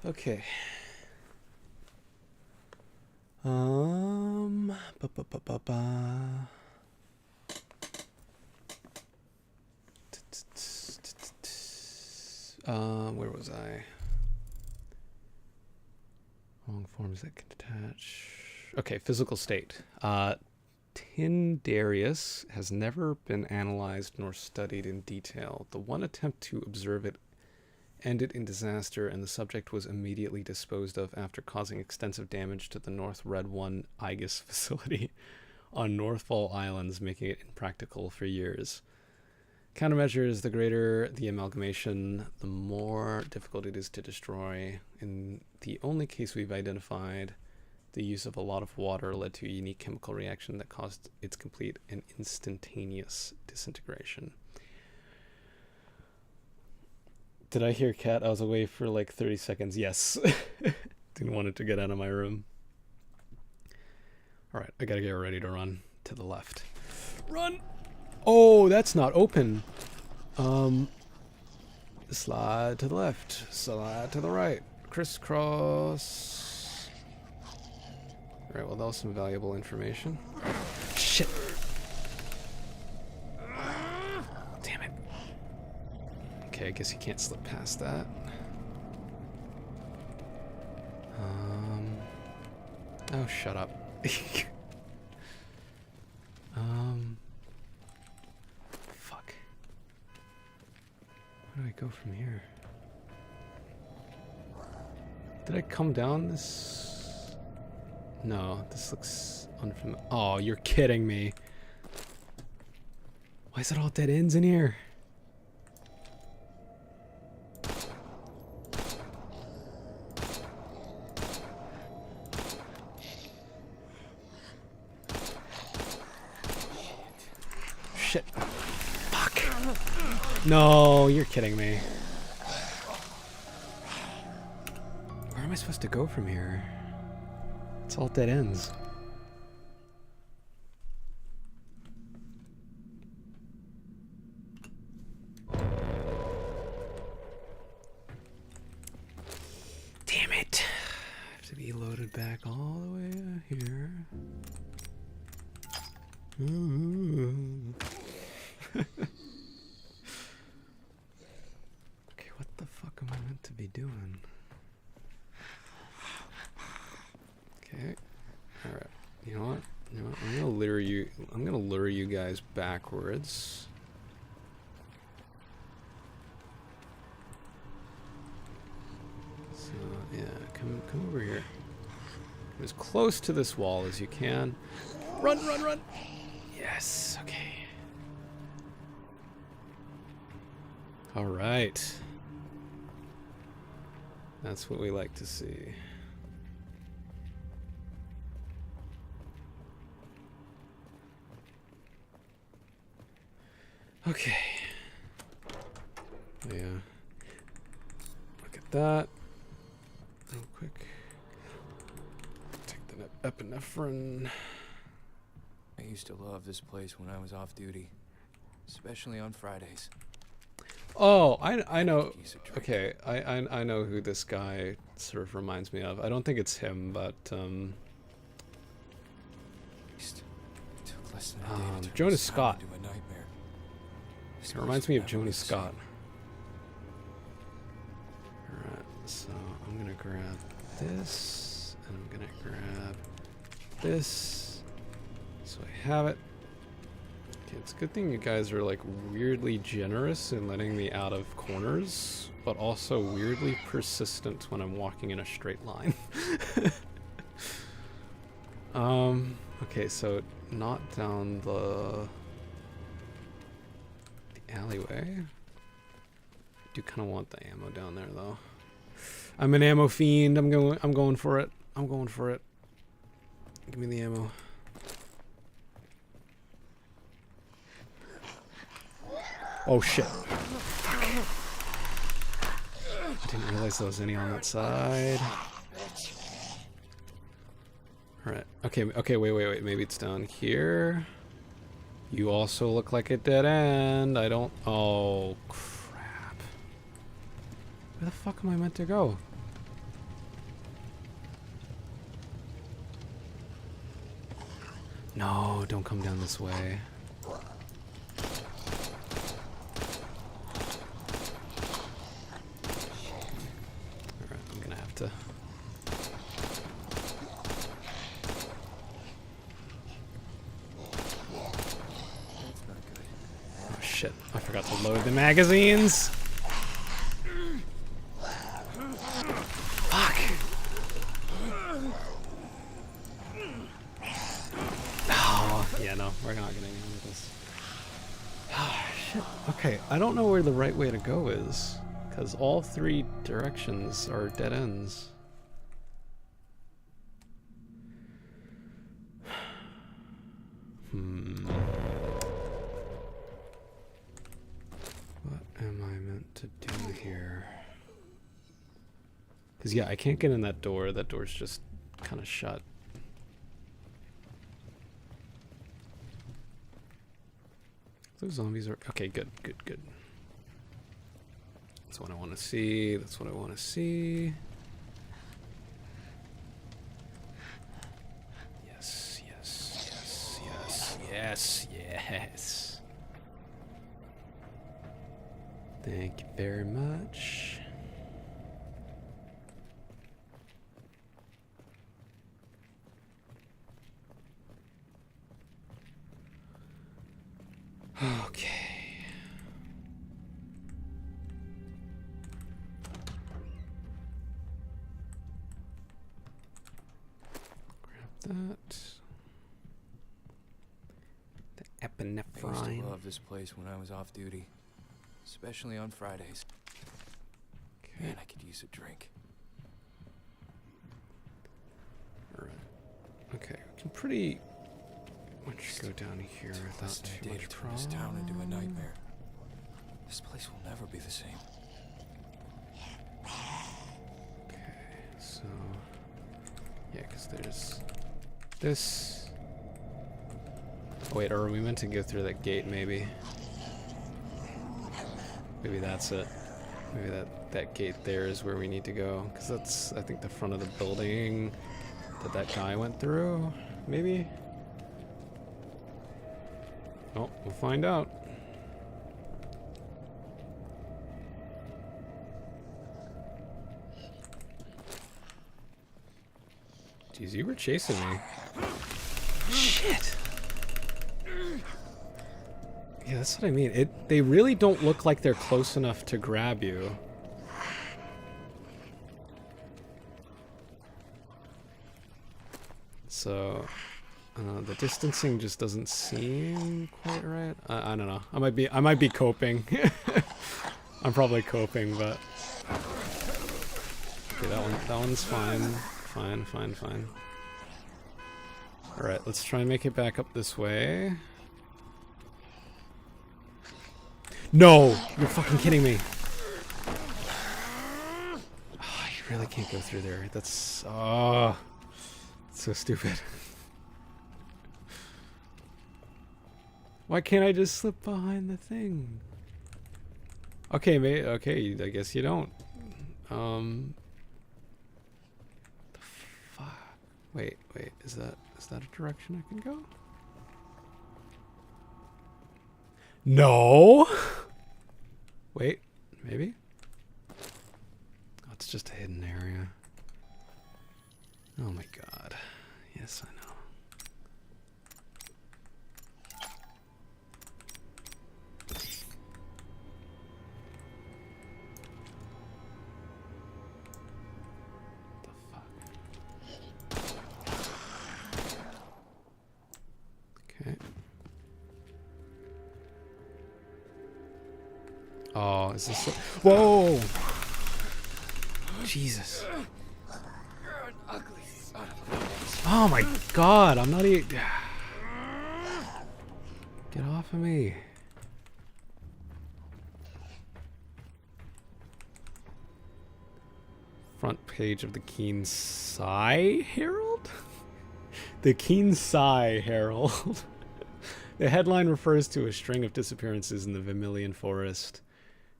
Okay. Where was I? Wrong forms that can detach. Okay, physical state. Tindarius has never been analyzed nor studied in detail. The one attempt to observe it ended in disaster, and the subject was immediately disposed of after causing extensive damage to the North Red 1 Aegis facility on Northfall Islands, making it impractical for years. Countermeasures, the greater the amalgamation, the more difficult it is to destroy. In the only case we've identified, the use of a lot of water led to a unique chemical reaction that caused its complete and instantaneous disintegration. Did I hear cat? I was away for like 30 seconds. Yes. Didn't want it to get out of my room. All right, I gotta get ready to run to the left. Run! Oh, that's not open. Slide to the left. Slide to the right. Crisscross. All right, well, that was some valuable information. Shit. Damn it. Okay, I guess you can't slip past that. Oh, shut up. Fuck. Where do I go from here? Did I come down this? No, this looks unfamiliar. Oh, you're kidding me. Why is it all dead ends in here? Shit. Fuck. No, you're kidding me. Where am I supposed to go from here? It's all dead ends. Damn it. I have to be loaded back all the way here. Ooh. Okay, what the fuck am I meant to be doing? Okay. Alright. You know what? I'm gonna lure you guys backwards. So yeah, come over here. Come as close to this wall as you can. Run, run, run! Yes, okay. Alright. That's what we like to see. Okay. Yeah. Look at that. Real quick. Take the epinephrine. I used to love this place when I was off duty, especially on Fridays. Oh, I know. Okay, I know who this guy sort of reminds me of. I don't think it's him, but Jonas Scott. It reminds me of Jonas Scott. Alright, so I'm gonna grab this, and I'm gonna grab this, so I have it. Okay, it's a good thing you guys are like weirdly generous in letting me out of corners, but also weirdly persistent when I'm walking in a straight line. Okay, so not down the alleyway. I do kind of want the ammo down there though. I'm an ammo fiend. I'm going for it. I'm going for it. Give me the ammo. Oh shit. Fuck. I didn't realize there was any on that side. Alright. Okay, wait. Maybe it's down here. You also look like a dead end. I don't... Oh, crap. Where the fuck am I meant to go? No, don't come down this way. Alright, I'm gonna have to... Shit, I forgot to load the magazines. Fuck. Oh, yeah, no, we're not getting into this. Oh, shit. Okay, I don't know where the right way to go is, because all three directions are dead ends. What am I meant to do here? Because, yeah, I can't get in that door. That door's just kind of shut. Those zombies are... Okay, good. That's what I want to see. That's what I want to see. Yes. Thank you very much. Okay. Grab that. The epinephrine. I used to love this place when I was off duty, especially on Fridays. Okay. Man, I could use a drink. All right. Okay, we can pretty much go down here without too much problem. Turn this town into a nightmare. This place will never be the same. Okay, so yeah, because there's this. Oh, wait, or are we meant to go through that gate? Maybe. Maybe that's it. Maybe that gate there is where we need to go, because that's, I think, the front of the building that guy went through. Maybe. Oh, we'll find out. Jeez, you were chasing me. Shit. Yeah, that's what I mean. They really don't look like they're close enough to grab you. So, the distancing just doesn't seem quite right. I don't know. I might be coping. I'm probably coping, but okay, that one's fine. Fine. All right, let's try and make it back up this way. No, you're fucking kidding me. Oh, you really can't go through there. That's so stupid. Why can't I just slip behind the thing? Okay, mate. Okay, I guess you don't. The fuck? Wait. Is that a direction I can go? No. Wait, maybe. Oh, it's just a hidden area. Oh my god. Yes, I know. Okay. Oh, is this... Whoa! Jesus. You're an ugly son of a bitch. Oh my god, I'm not even... Get off of me. Front page of the Keen Sai Herald? The Keen Sai Herald. The headline refers to a string of disappearances in the Vermilion Forest.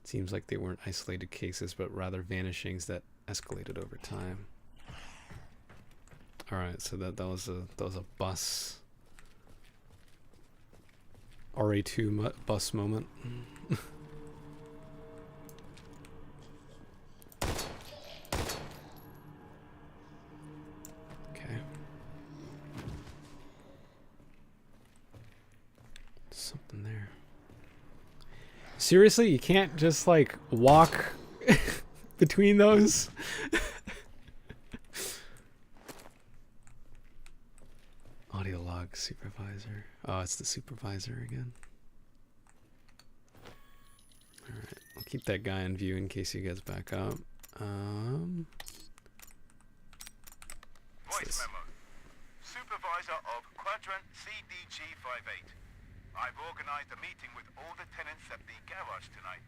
It seems like they weren't isolated cases, but rather vanishings that escalated over time. All right, so that was a bus RA2 bus moment. Okay. Something there. Seriously, you can't just like walk between those? Audio log supervisor. Oh, it's the supervisor again. Alright, I'll keep that guy in view in case he gets back up. Voice memo. Supervisor of Quadrant CDG-58. I've organized a meeting with all the tenants at the garage tonight.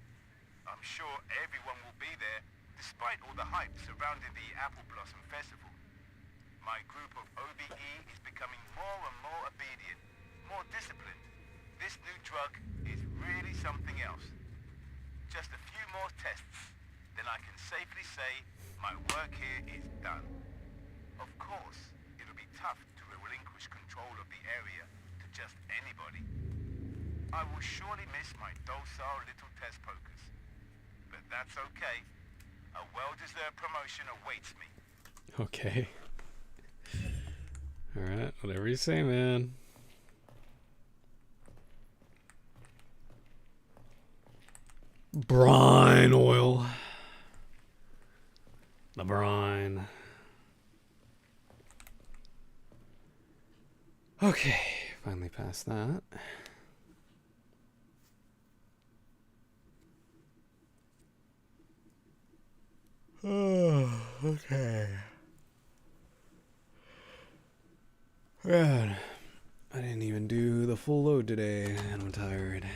I'm sure everyone will be there, despite all the hype surrounding the Apple Blossom Festival. My group of OBE is becoming more and more obedient, more disciplined. This new drug is really something else. Just a few more tests, then I can safely say my work here is done. Of course, it'll be tough to relinquish control of the area to just anybody. I will surely miss my docile little test pokers. But that's okay. A well-deserved promotion awaits me. Okay. Alright, whatever you say, man. Brine oil. The brine. Okay, finally passed that. Oh, okay. God, I didn't even do the full load today, and I'm tired.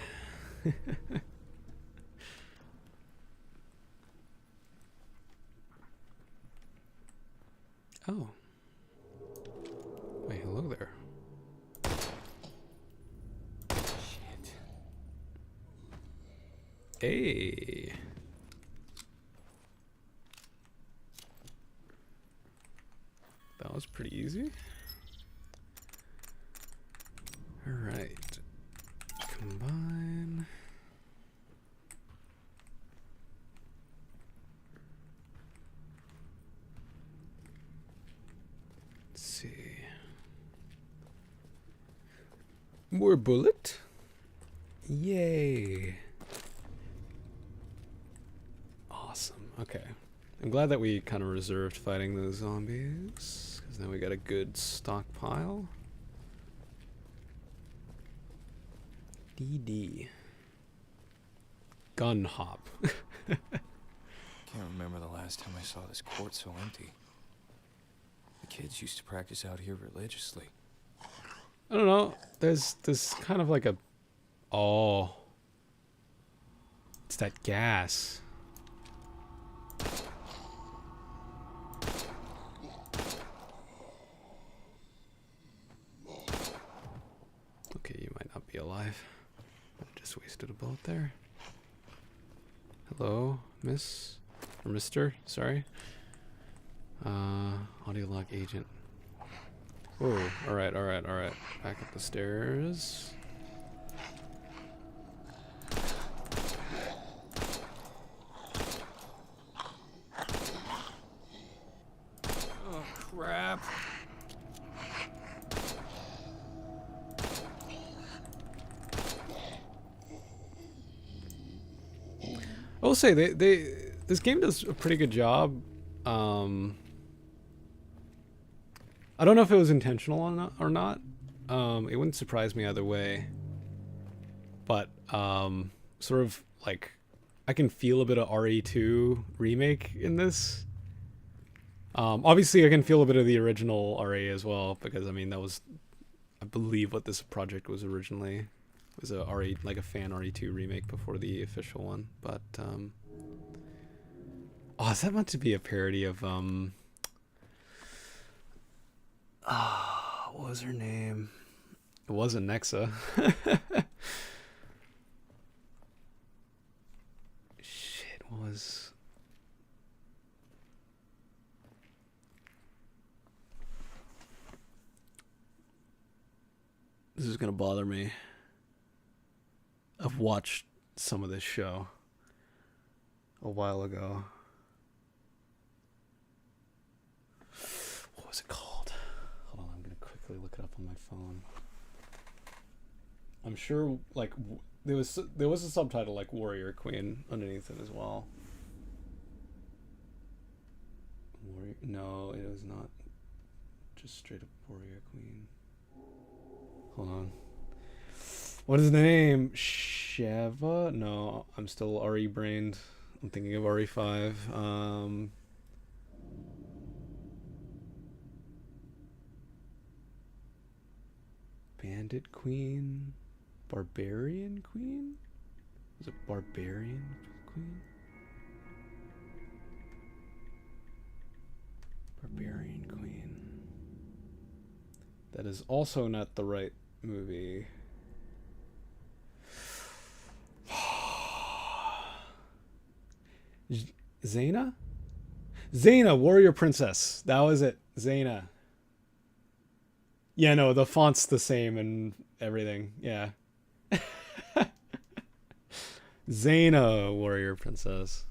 Oh. Wait, hello there. Shit. Hey. That was pretty easy. All right. Combine. Let's see. More bullet. Yay. Awesome. Okay. I'm glad that we kind of reserved fighting those zombies, because now we got a good stockpile. DD. Gun hop. Can't remember the last time I saw this court so empty. The kids used to practice out here religiously. I don't know. There's kind of like a... Oh. It's that gas. Okay, you might not be alive. I just wasted a bullet there. Hello, miss? Or mister? Sorry. Audio log agent. Whoa, alright. Back up the stairs. Oh, crap. I will say this game does a pretty good job. I don't know if it was intentional or not. It wouldn't surprise me either way. But sort of like I can feel a bit of RE2 remake in this. Obviously, I can feel a bit of the original RE as well, because I mean that was, I believe, what this project was originally. It was a RE, like a fan RE2 remake before the official one. But oh, is that meant to be a parody of what was her name? It wasn't Nexa. Shit, what was... This is gonna bother me. I've watched some of this show a while ago. What was it called? Hold on, I'm gonna quickly look it up on my phone. I'm sure, like, there was a subtitle like Warrior Queen underneath it as well. No, it was not. Just straight up Warrior Queen. Hold on. What is the name? Sheva? No, I'm still RE brained. I'm thinking of RE5. Bandit Queen? Barbarian Queen? Was it Barbarian Queen? Barbarian Queen. That is also not the right movie. Zaina? Zaina, Warrior Princess. That was it. Zaina. Yeah, no, the font's the same and everything. Yeah. Zaina, Warrior Princess.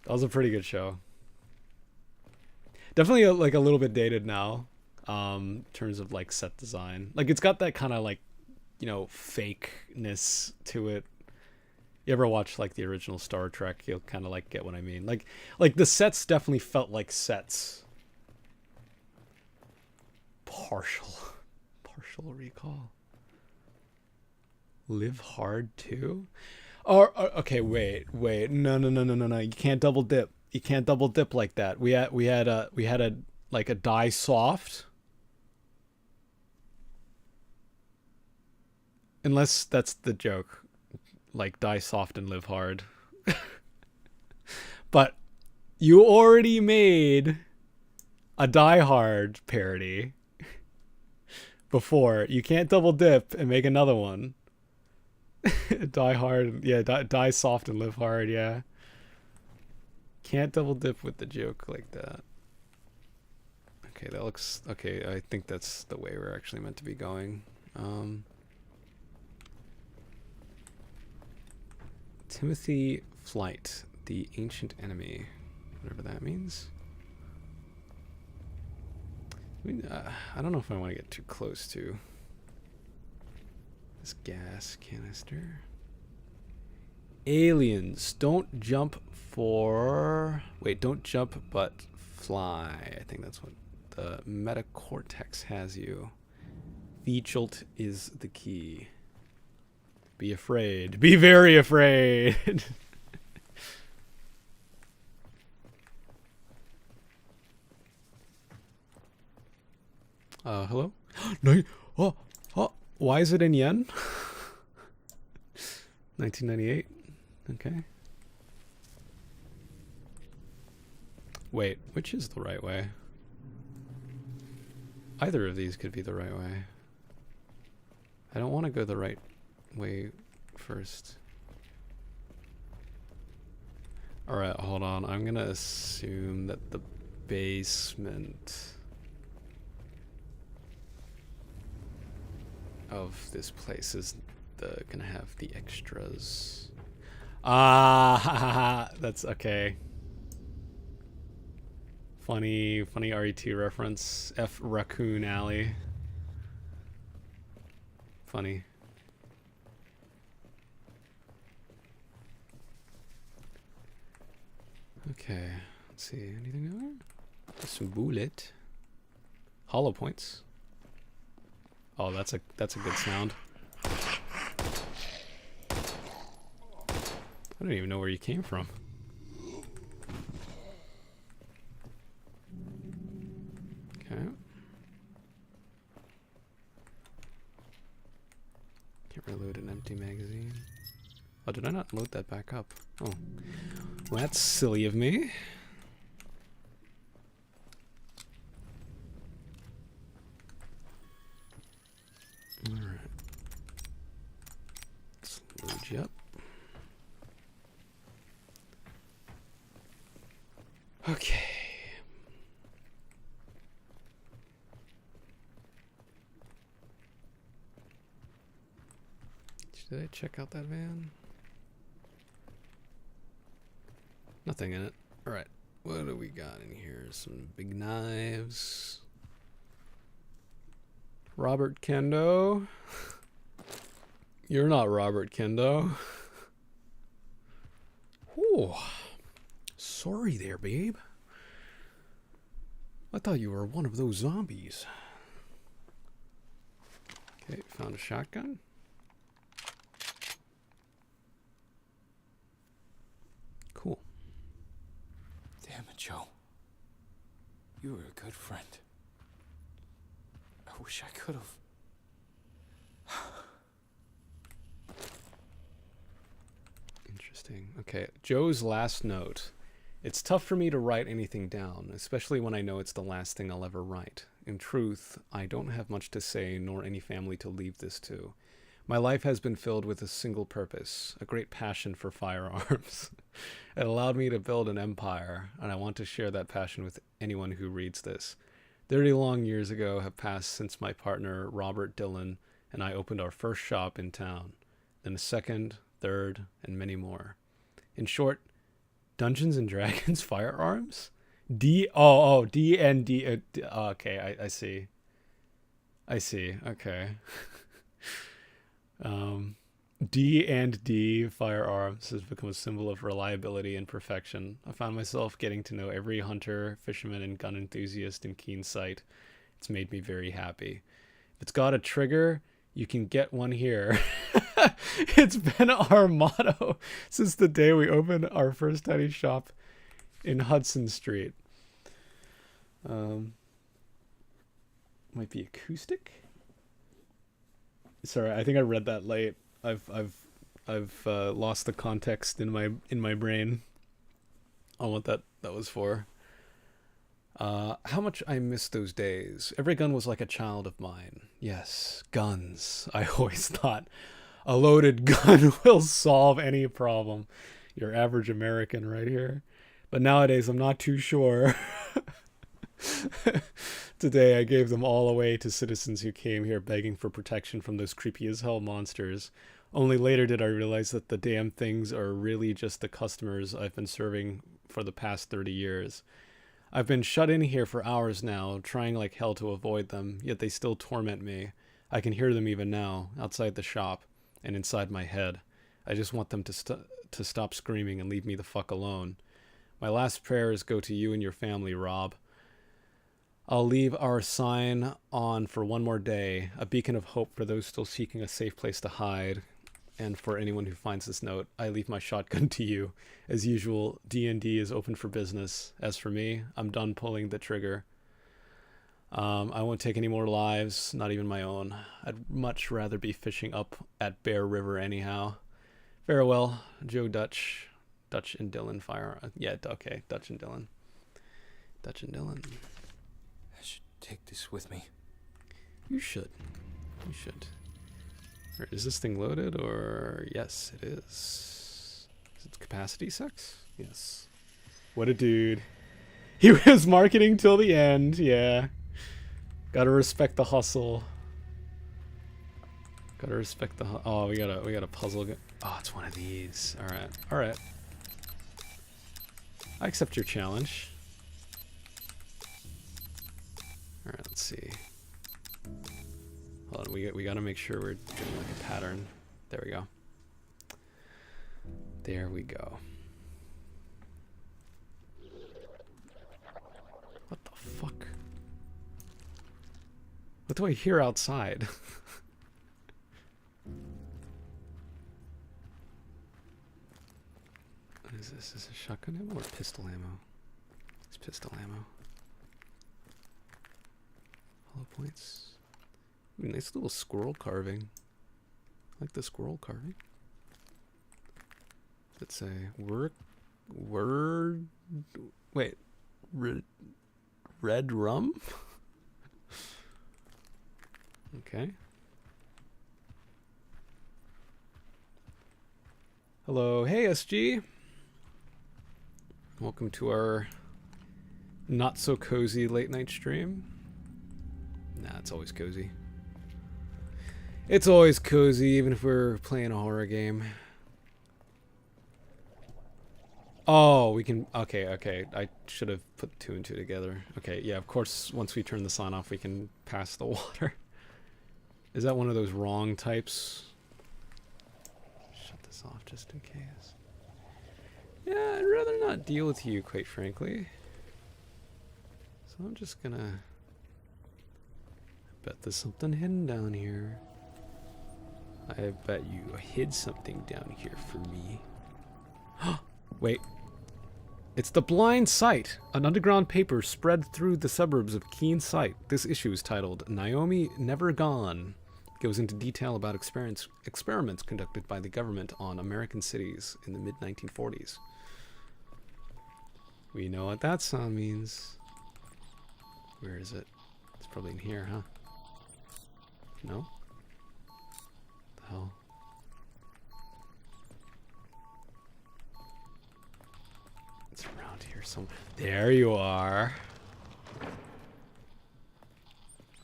That was a pretty good show. Definitely like a little bit dated now, in terms of like set design. Like it's got that kind of like, you know, fakeness to it. You ever watch like the original Star Trek, you'll kind of like get what I mean. Like the sets definitely felt like sets. Partial recall. Live Hard 2? Or okay, wait. No. You can't double dip. You can't double dip like that. We had a like a Die Soft. Unless that's the joke. Like Die Soft and Live Hard. But you already made a Die Hard parody before. You can't double dip and make another one. Die hard, yeah, die soft and live hard, yeah. Can't double dip with the joke like that. Okay, that looks okay. I think that's the way we're actually meant to be going. Timothy Flight, the ancient enemy, whatever that means. I mean, I don't know if I want to get too close to this gas canister. Aliens, don't jump for... Wait, don't jump but fly. I think that's what the metacortex has you. Featult is the key. Be afraid. Be very afraid. Hello? No. Oh. Why is it in yen? 1998. Okay. Wait, which is the right way? Either of these could be the right way. I don't want to go the right way first. Alright, hold on. I'm gonna assume that the basement of this place is gonna have the extras. Ah, that's okay. Funny RET reference. F Raccoon Alley. Funny. Okay, let's see. Anything there? Some bullet. Hollow points. Oh, that's a good sound. I don't even know where you came from. Okay. Can't reload an empty magazine. Oh, did I not load that back up? Oh. Well, that's silly of me. Alright. Let's load you up. Okay. Did I check out that van? Nothing in it. Alright. What do we got in here? Some big knives. Robert Kendo. You're not Robert Kendo. Ooh. Sorry there, babe. I thought you were one of those zombies. Okay, found a shotgun. Cool. Damn it, Joe. You were a good friend. I wish I could have. Interesting. Okay, Joe's last note. It's tough for me to write anything down, especially when I know it's the last thing I'll ever write. In truth, I don't have much to say, nor any family to leave this to. My life has been filled with a single purpose, a great passion for firearms. It allowed me to build an empire, and I want to share that passion with anyone who reads this. 30 long years ago have passed since my partner, Robert Dillon, and I opened our first shop in town, then a second, third, and many more. In short, Dungeons and Dragons firearms? D and D. Okay, I see. I see. Okay. D&D firearms has become a symbol of reliability and perfection. I found myself getting to know every hunter, fisherman, and gun enthusiast in keen sight. It's made me very happy. If it's got a trigger, you can get one here. It's been our motto since the day we opened our first tiny shop in Hudson Street. Might be acoustic. Sorry, I think I read that late. I've lost the context in my brain on what that was for. How much I miss those days. Every gun was like a child of mine. Yes, guns. I always thought a loaded gun will solve any problem. Your average American right here. But nowadays, I'm not too sure. Today, I gave them all away to citizens who came here begging for protection from those creepy as hell monsters. Only later did I realize that the damn things are really just the customers I've been serving for the past 30 years. I've been shut in here for hours now, trying like hell to avoid them, yet they still torment me. I can hear them even now, outside the shop, and inside my head. I just want them to stop screaming and leave me the fuck alone. My last prayers go to you and your family, Rob. I'll leave our sign on for one more day, a beacon of hope for those still seeking a safe place to hide. And for anyone who finds this note, I leave my shotgun to you. As usual, D&D is open for business. As for me, I'm done pulling the trigger. I won't take any more lives, not even my own. I'd much rather be fishing up at Bear River anyhow. Farewell, Joe Dutch. Dutch and Dylan fire. Yeah, okay, Dutch and Dylan. Dutch and Dylan. I should take this with me. You should. You should. Is this thing loaded or yes it is. Is it capacity 6? Yes. What a dude. He was marketing till the end, yeah. Gotta respect the hustle. Gotta respect the oh we got a puzzle. Oh, it's one of these. Alright. Alright. I accept your challenge. Alright, let's see. Hold on, we gotta make sure we're doing like a pattern. There we go. There we go. What the fuck? What do I hear outside? What is this? Is this shotgun ammo or pistol ammo? It's pistol ammo. Hollow points. Ooh, nice little squirrel carving. I like the squirrel carving. Let's say red rum? Okay. Hello, hey SG. Welcome to our not so cozy late night stream. Nah, it's always cozy. It's always cozy, even if we're playing a horror game. Oh, we can... Okay. I should have put 2 and 2 together. Okay, yeah, of course, once we turn the sign off, we can pass the water. Is that one of those wrong types? Shut this off just in case. Yeah, I'd rather not deal with you, quite frankly. So I'm just gonna... bet there's something hidden down here. I bet you hid something down here for me. Wait. It's The Blind Sight, an underground paper spread through the suburbs of Keene Sight. This issue is titled Naomi Never Gone. It goes into detail about experiments conducted by the government on American cities in the mid-1940s. We know what that song means. Where is it? It's probably in here, huh? No? The hell? It's around here somewhere. There you are.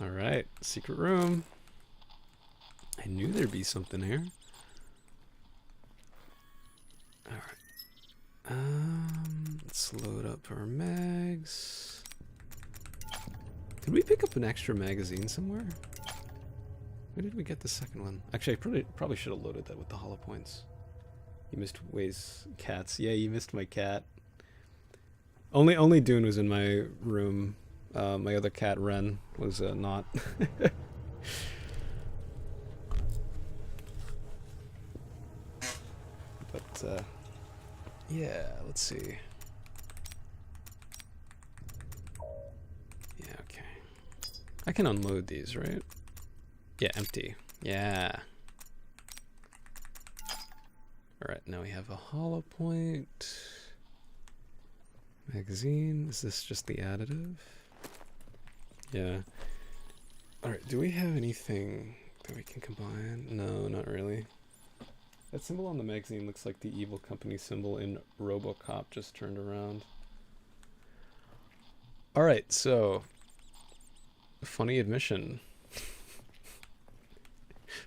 Alright, secret room. I knew there'd be something here. Alright. Let's load up our mags. Did we pick up an extra magazine somewhere? Where did we get the second one? Actually, I probably should have loaded that with the hollow points. You missed Waze cats. Yeah, you missed my cat. Only Dune was in my room. My other cat, Ren, was not. But, yeah, let's see. Yeah, okay. I can unload these, right? Yeah, empty. Yeah. Alright, now we have a hollow point. Magazine. Is this just the additive? Yeah. Alright, do we have anything that we can combine? No, not really. That symbol on the magazine looks like the evil company symbol in RoboCop just turned around. Alright, so funny admission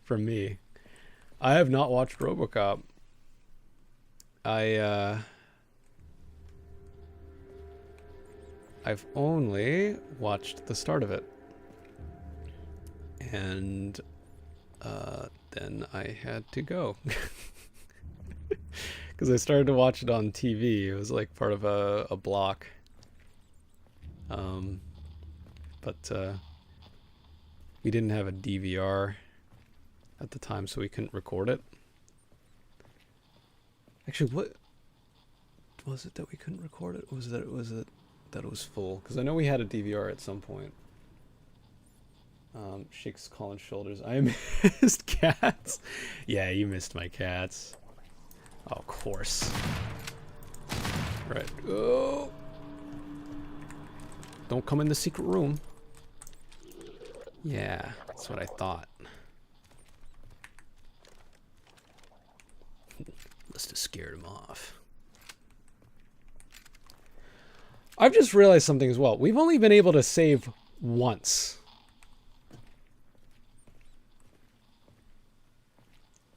from me. I have not watched RoboCop. I've only watched the start of it. And then I had to go. Because I started to watch it on TV. It was like part of a block. But we didn't have a DVR at the time, so we couldn't record it. Actually, what was it that we couldn't record it? Or was it that it was full? Because I know we had a DVR at some point. Shakes Colin's shoulders. I missed cats. Yeah, you missed my cats. Oh, of course. Right. Oh. Don't come in the secret room. Yeah, that's what I thought. Must have scared him off. I've just realized something as well. We've only been able to save once.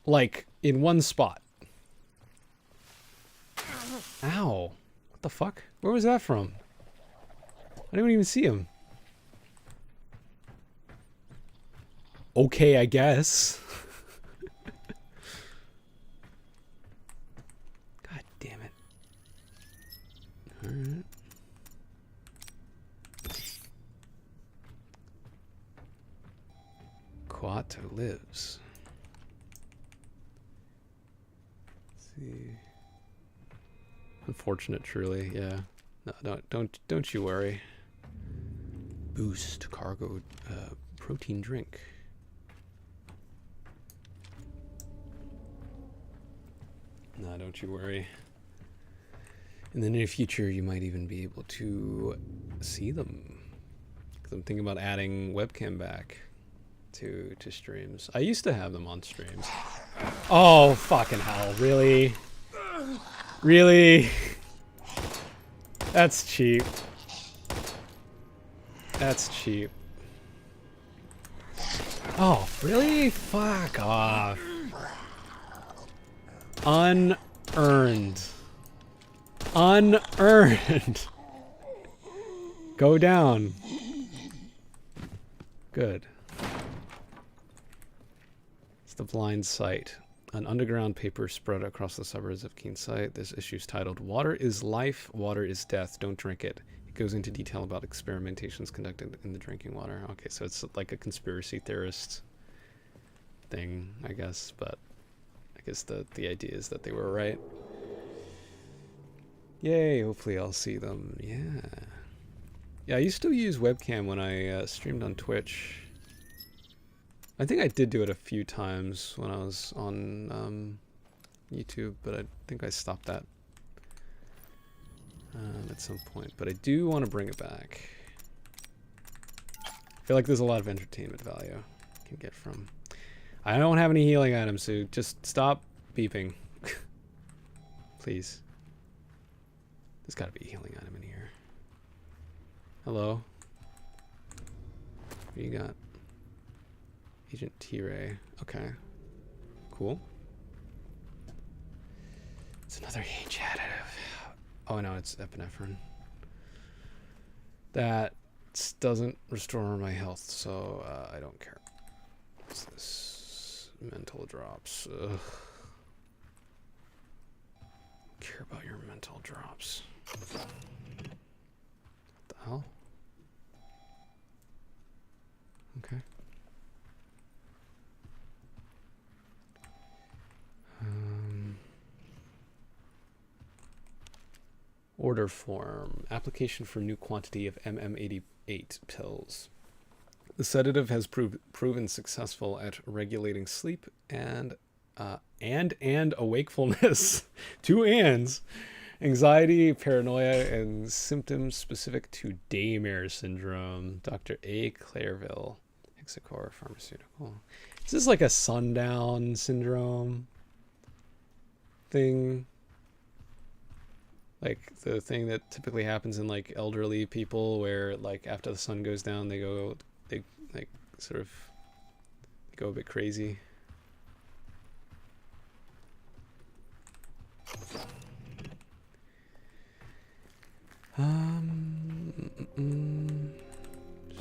Like, in one spot. Ow. What the fuck? Where was that from? I didn't even see him. Okay, I guess. God damn it. Alright. Quato lives. Let's see. Unfortunate, truly. Yeah. No, don't you worry. Boost cargo protein drink. No, don't you worry. In the near future, you might even be able to see them. Because I'm thinking about adding webcam back to streams. I used to have them on streams. Oh, fucking hell. Really? Really? That's cheap. That's cheap. Oh, really? Fuck off. Unearned. Unearned. Go down. Good. It's the blind sight. An underground paper spread across the suburbs of Keene Sight. This issue is titled, Water is Life, Water is Death, Don't Drink It. It goes into detail about experimentations conducted in the drinking water. Okay, so it's like a conspiracy theorist thing, I guess, but I guess the idea is that they were right. Yay, hopefully I'll see them. Yeah. Yeah, I used to use webcam when I streamed on Twitch. I think I did do it a few times when I was on YouTube, but I think I stopped that at some point. But I do want to bring it back. I feel like there's a lot of entertainment value I can get from. I don't have any healing items, so just stop beeping. Please. There's got to be a healing item in here. Hello? What do you got? Agent T-Ray. Okay. Cool. It's another age additive. Oh no, it's epinephrine. That doesn't restore my health, so I don't care. What's this? Mental drops. Ugh. Care about your mental drops. What the hell? Okay. Order form. Application for new quantity of MM88 pills. The sedative has proven successful at regulating sleep and awakefulness. Two ands. Anxiety, paranoia, and symptoms specific to DAYMARE syndrome. Dr. A. Clairville, Hexacore Pharmaceutical. Is this like a sundown syndrome thing? Like the thing that typically happens in like elderly people where like after the sun goes down they like sort of go a bit crazy.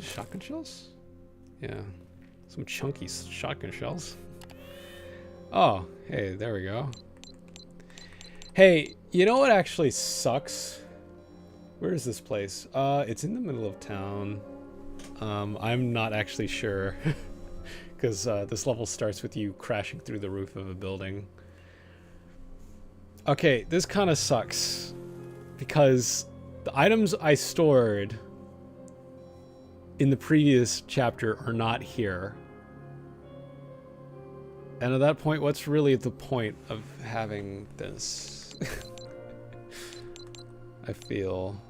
Shotgun shells? Yeah. Some chunky shotgun shells. Oh, hey, there we go. Hey, you know what actually sucks? Where is this place? It's in the middle of town. I'm not actually sure. Because this level starts with you crashing through the roof of a building. Okay, this kind of sucks. Because the items I stored in the previous chapter are not here. And at that point, what's really the point of having this? I feel.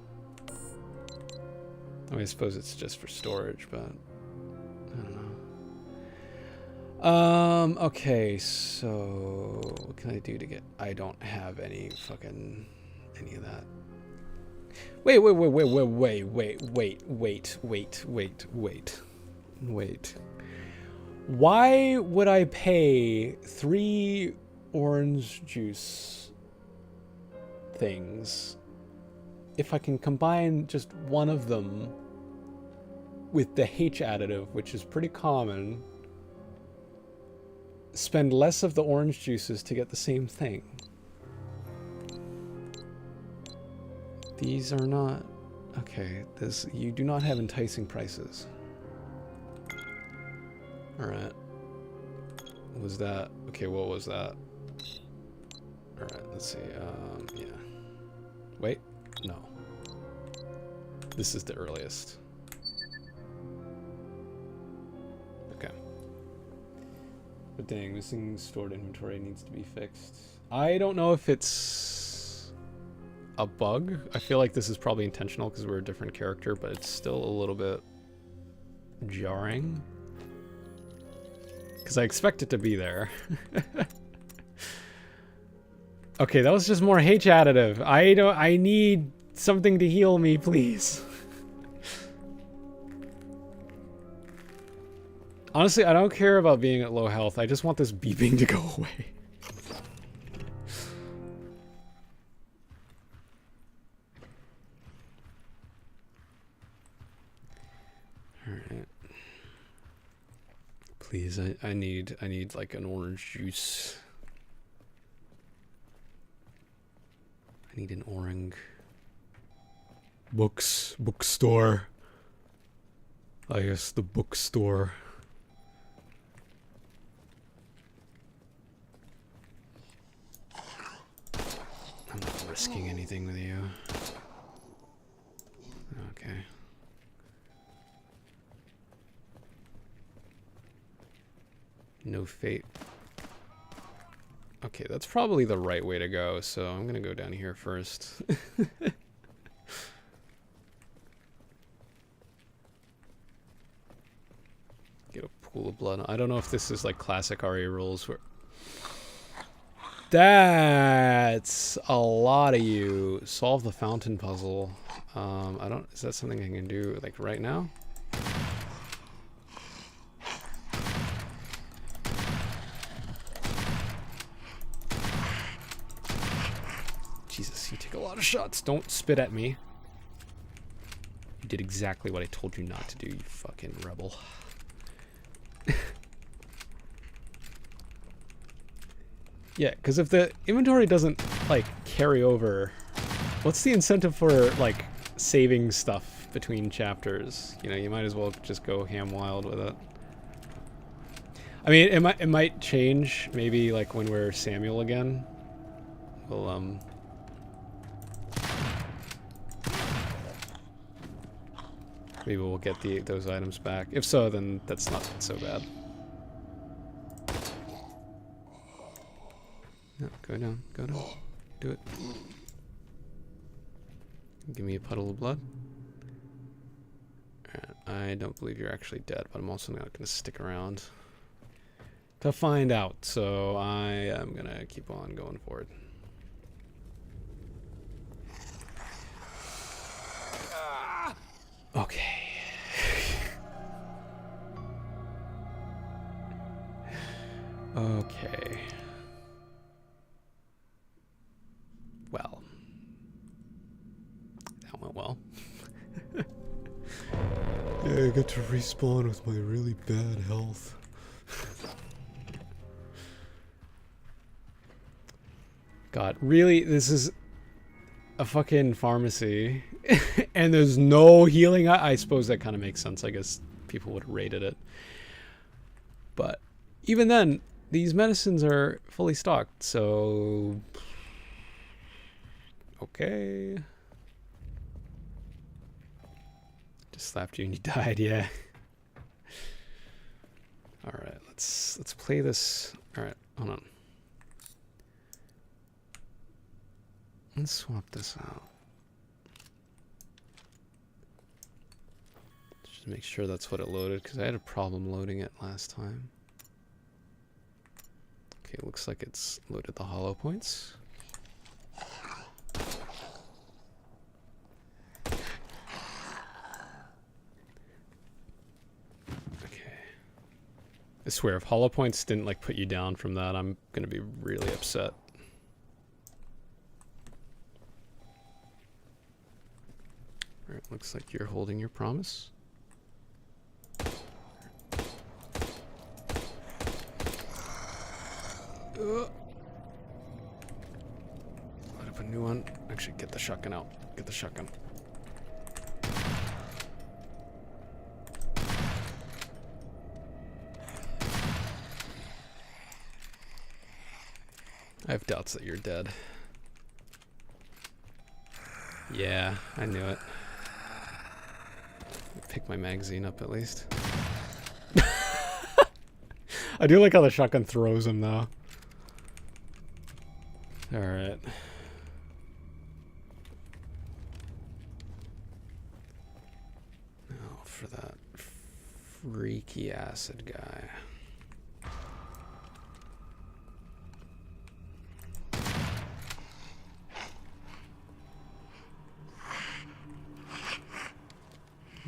I mean, I suppose it's just for storage, but I don't know. Okay, so what can I do to get? I don't have any fucking any of that. Wait. Why would I pay 3 orange juice things if I can combine just one of them with the H additive, which is pretty common, spend less of the orange juices to get the same thing? These are not... Okay, this... You do not have enticing prices. Alright. What was that? Okay, what was that? Alright, let's see. Yeah. Wait. No. This is the earliest. Okay. But dang, missing stored inventory needs to be fixed. I don't know if it's a bug. I feel like this is probably intentional because we're a different character, but it's still a little bit jarring. Because I expect it to be there. Okay, that was just more H additive. I need something to heal me, please. Honestly, I don't care about being at low health. I just want this beeping to go away. Alright. Please, I need like an orange juice. I need an orange. Bookstore. I guess the bookstore. I'm not risking anything with you. Okay. No fate. Okay, that's probably the right way to go, so I'm gonna go down here first. Get a pool of blood. I don't know if this is like classic RA rules where... That's a lot of you. Solve the fountain puzzle. I don't... Is that something I can do like right now? Jesus, you take a lot of shots. Don't spit at me. You did exactly what I told you not to do, you fucking rebel. Yeah, because if the inventory doesn't, like, carry over, what's the incentive for, like, saving stuff between chapters? You know, you might as well just go ham wild with it. I mean, it might change, maybe, like, when we're Samuel again. We'll, maybe we'll get those items back. If so, then that's not so bad. No, go down, do it. Give me a puddle of blood. Alright, I don't believe you're actually dead, but I'm also not going to stick around to find out. So I am going to keep on going forward. Okay. Okay. Well. That went well. Yeah, I get to respawn with my really bad health. God, really? This is a fucking pharmacy. And there's no healing? I suppose that kind of makes sense. I guess people would have rated it. But even then, these medicines are fully stocked, so... Okay. Just slapped you and you died, yeah. Alright, let's play this. Alright, hold on. Let's swap this out. Just make sure that's what it loaded, because I had a problem loading it last time. Okay, looks like it's loaded the hollow points. Okay. I swear, if hollow points didn't like put you down from that, I'm gonna be really upset. Alright, looks like you're holding your promise. Load up a new one. Actually, get the shotgun out. Get the shotgun. I have doubts that you're dead. Yeah, I knew it. Pick my magazine up at least. I do like how the shotgun throws him though. Alright. Now for that freaky acid guy.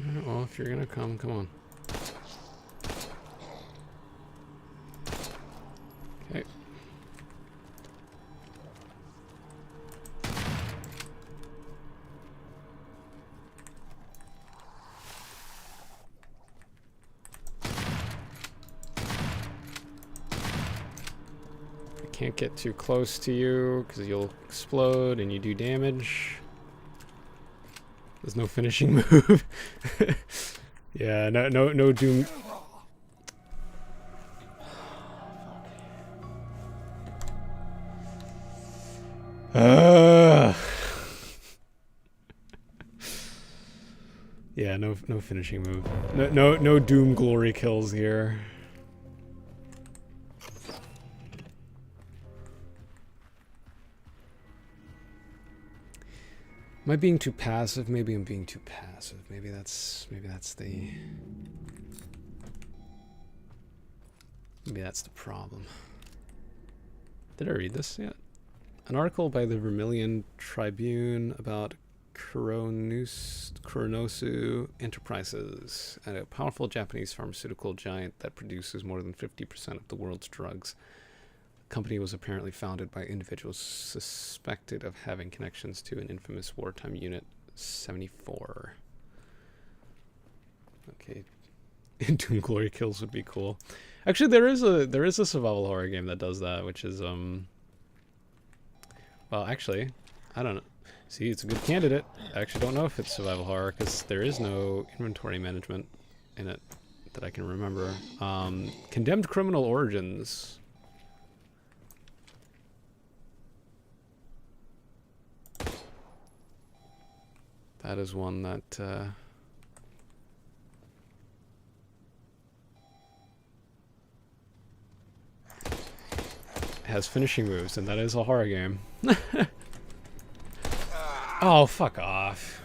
Alright, well, if you're gonna come on. Okay. I can't get too close to you because you'll explode and you do damage. There's no finishing move. Yeah, no doom. Yeah, no finishing move. No doom glory kills here. Am I being too passive? Maybe I'm being too passive. Maybe that's the problem. Did I read this yet? An article by the Vermilion Tribune about Kuronosu Enterprises, a powerful Japanese pharmaceutical giant that produces more than 50% of the world's drugs. The company was apparently founded by individuals suspected of having connections to an infamous wartime Unit 74. Okay, Doom Glory kills would be cool. Actually, there is a survival horror game that does that, which is well, actually, I don't know. See, it's a good candidate. I actually don't know if it's survival horror because there is no inventory management in it that I can remember. Condemned Criminal Origins. That is one that has finishing moves, and that is a horror game. Oh, fuck off.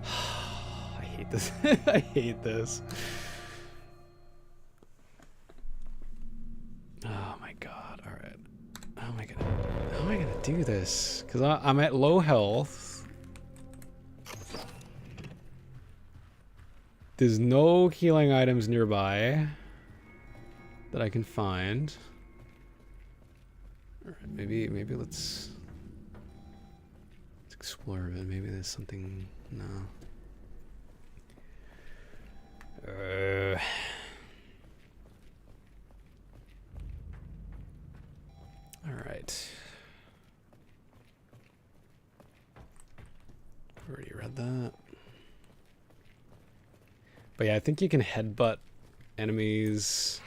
I hate this. I hate this. Oh my god. All right. How am I gonna do this? Because I'm at low health. There's no healing items nearby that I can find. All right, maybe let's explore a bit. Maybe there's something. No. All right. Already read that. But yeah, I think you can headbutt enemies.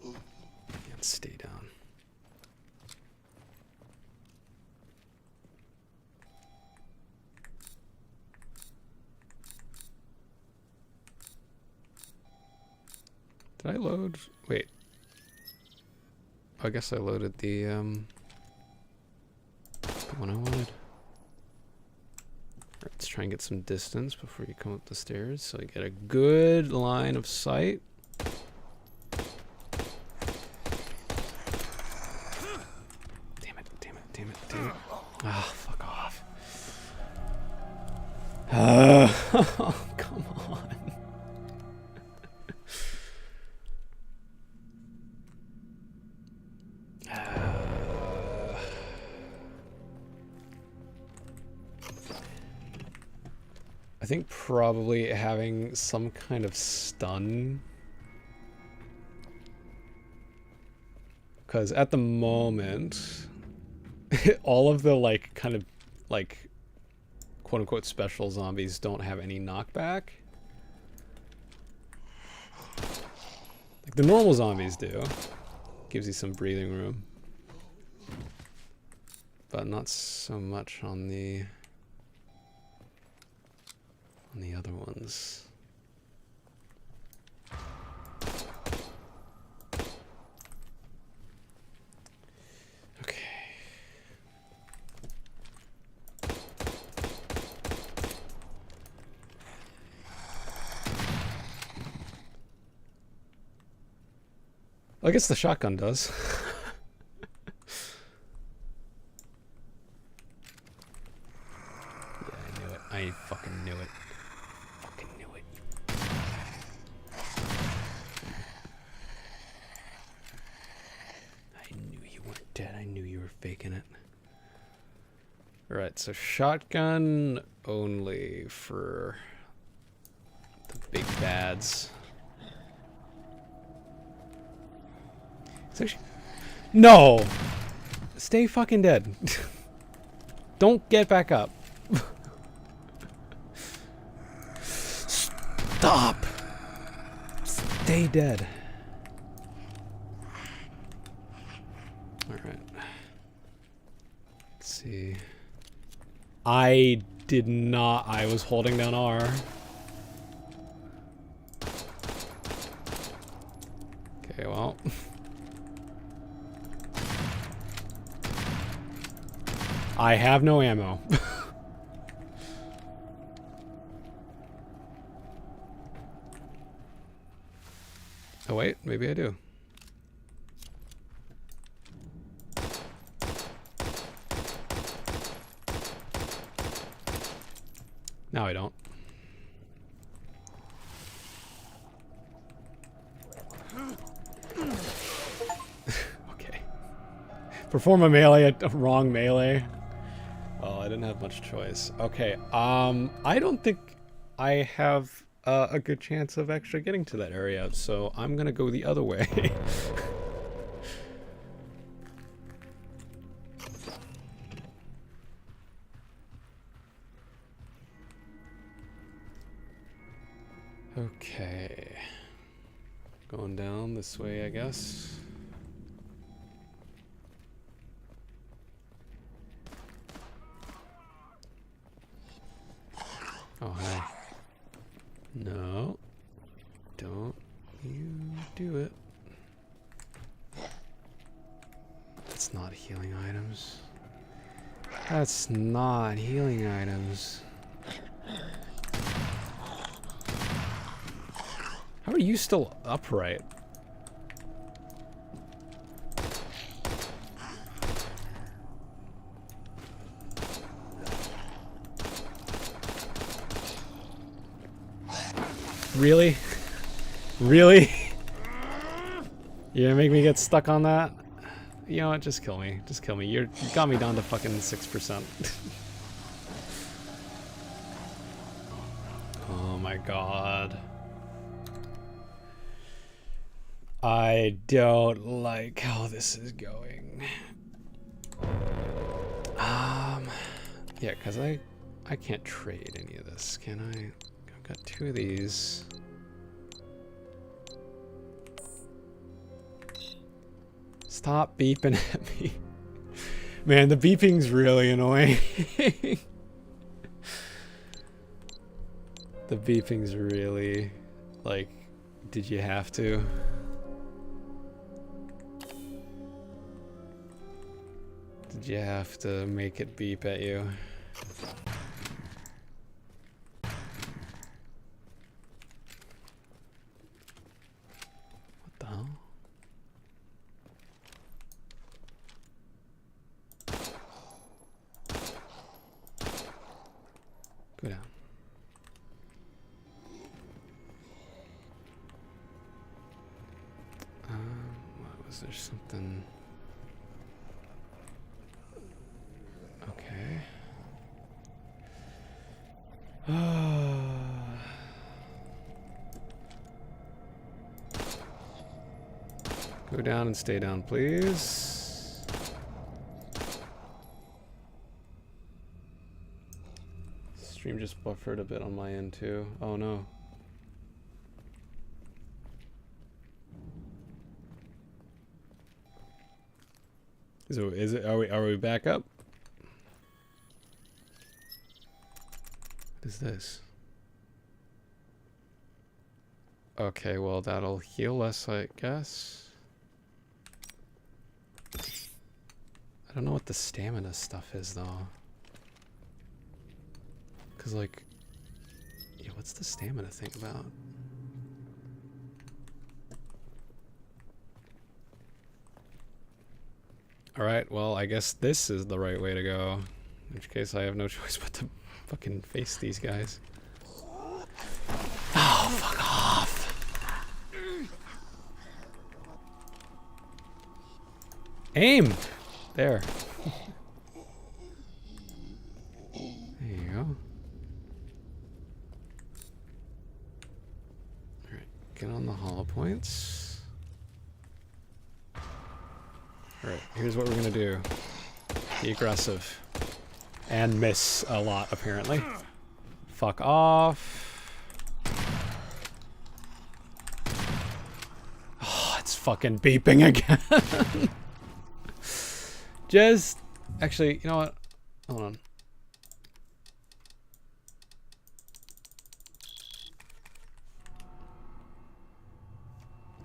And stay down. Did I load? Wait. I guess I loaded the one I wanted. Let's try and get some distance before you come up the stairs so I get a good line of sight. Damn it, damn it, damn it, damn it. Ah, fuck off. Oh, come on. I think probably having some kind of stun. Because at the moment, all of the like kind of like quote unquote special zombies don't have any knockback. Like the normal zombies do. Gives you some breathing room. But not so much on the other ones. Okay. I guess the shotgun does. Yeah, I knew it. I fucking knew it. Dead. I knew you were faking it. Alright, so shotgun only for the big bads. No! Stay fucking dead. Don't get back up. Stop! Stay dead. Alright. Let's see. I did not. I was holding down R. Okay, well. I have no ammo. Oh wait, maybe I do. No, I don't. Okay. Perform a melee, a wrong melee. Well, I didn't have much choice. Okay, I don't think I have a good chance of actually getting to that area, so I'm gonna go the other way. Okay. Going down this way, I guess. Oh, hi. No. Don't you do it. That's not healing items. That's not healing items. How are you still upright? Really? Really? You're gonna make me get stuck on that? You know what? Just kill me. Just kill me. You got me down to fucking 6%. Oh my god. I don't like how this is going. Yeah, because I can't trade any of this, can I? I've got 2 of these. Stop beeping at me. Man, the beeping's really annoying. The beeping's really, like, did you have to? Did you have to make it beep at you? What the hell? Go down. What was there something? Okay. Go down and stay down, please. Stream just buffered a bit on my end too. Oh no. Are we back up? What is this? Okay, well that'll heal us, I guess. I don't know what the stamina stuff is though. Cause like, yeah, what's the stamina thing about? Alright, well I guess this is the right way to go. In which case I have no choice but to fucking face these guys. Oh, fuck off. Aim! There. There you go. Alright, get on the hollow points. Alright, here's what we're gonna do. Be aggressive. And miss a lot, apparently. Fuck off. Oh, it's fucking beeping again. Just... Actually, you know what? Hold on.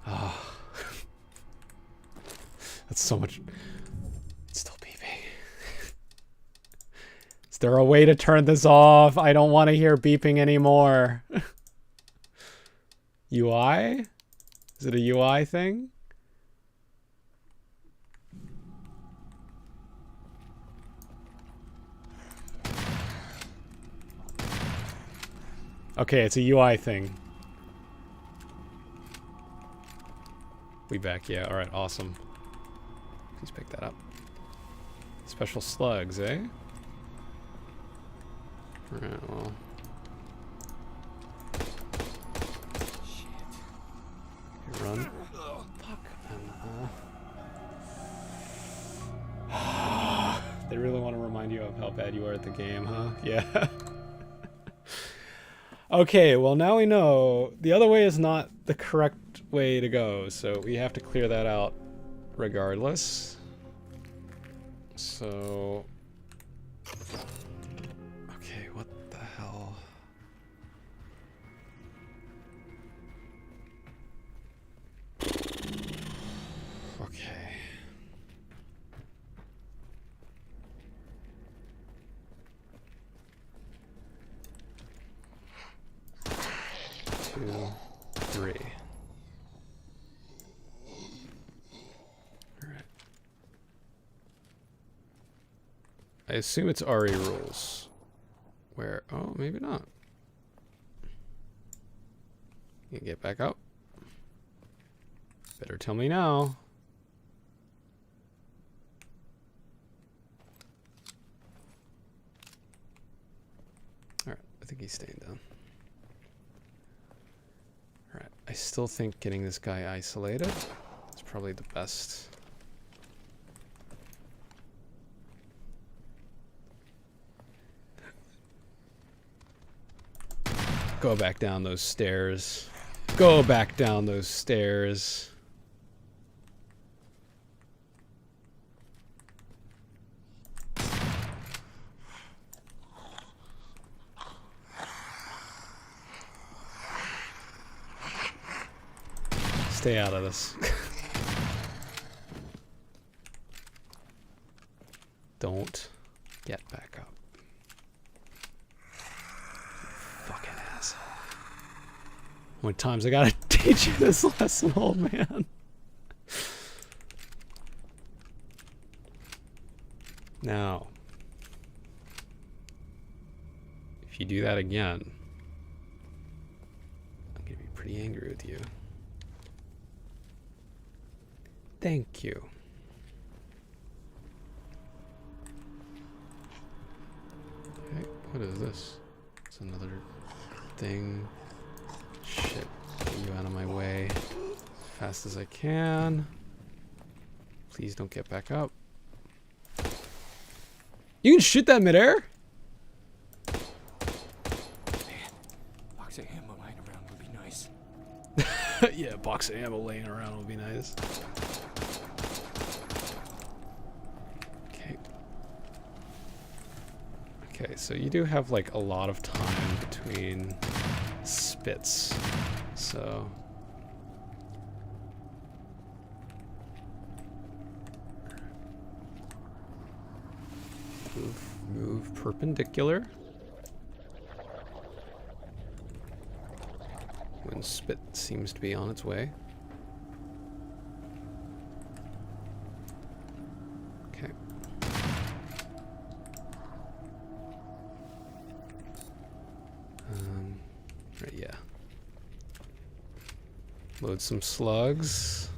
Oh. That's so much... It's still beeping. Is there a way to turn this off? I don't want to hear beeping anymore. UI? Is it a UI thing? Okay, it's a UI thing. We back, yeah. Alright, awesome. Please pick that up. Special slugs, eh? Alright, well. Shit. Okay, run. Fuck. They really want to remind you of how bad you are at the game, huh? Yeah. Okay, well now we know the other way is not the correct way to go, so we have to clear that out regardless. So... Okay, what the hell? Okay. 2, 3. Alright. I assume it's RE rules. Where, oh, maybe not. You can get back up. Better tell me now. Alright, I think he's staying down. Alright, I still think getting this guy isolated is probably the best. Go back down those stairs. Go back down those stairs. Stay out of this. Don't get back up. Fucking asshole. How many times I gotta teach you this lesson, old man? Now, if you do that again, I'm gonna be pretty angry with you. Thank you. Okay, what is this? It's another thing. Shit, get you out of my way as fast as I can. Please don't get back up. You can shoot that midair? Man, box of ammo lying around would be nice. Yeah, a box of ammo laying around would be nice. Okay. Okay, so you do have like a lot of time between spits, so move perpendicular when spit seems to be on its way. Okay. Right, yeah. Load some slugs.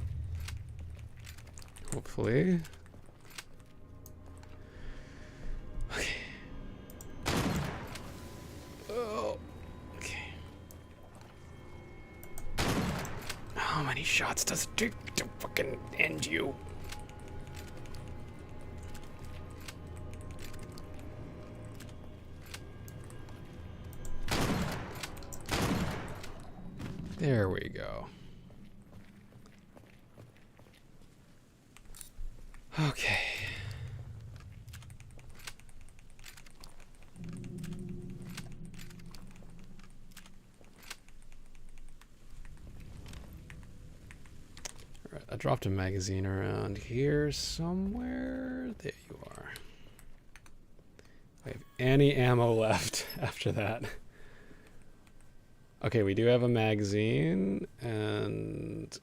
Hopefully. Okay. Oh. Okay. How many shots does it take to fucking end you? There we go. Okay. Alright, I dropped a magazine around here somewhere. There you are. Do I have any ammo left after that? Okay, we do have a magazine and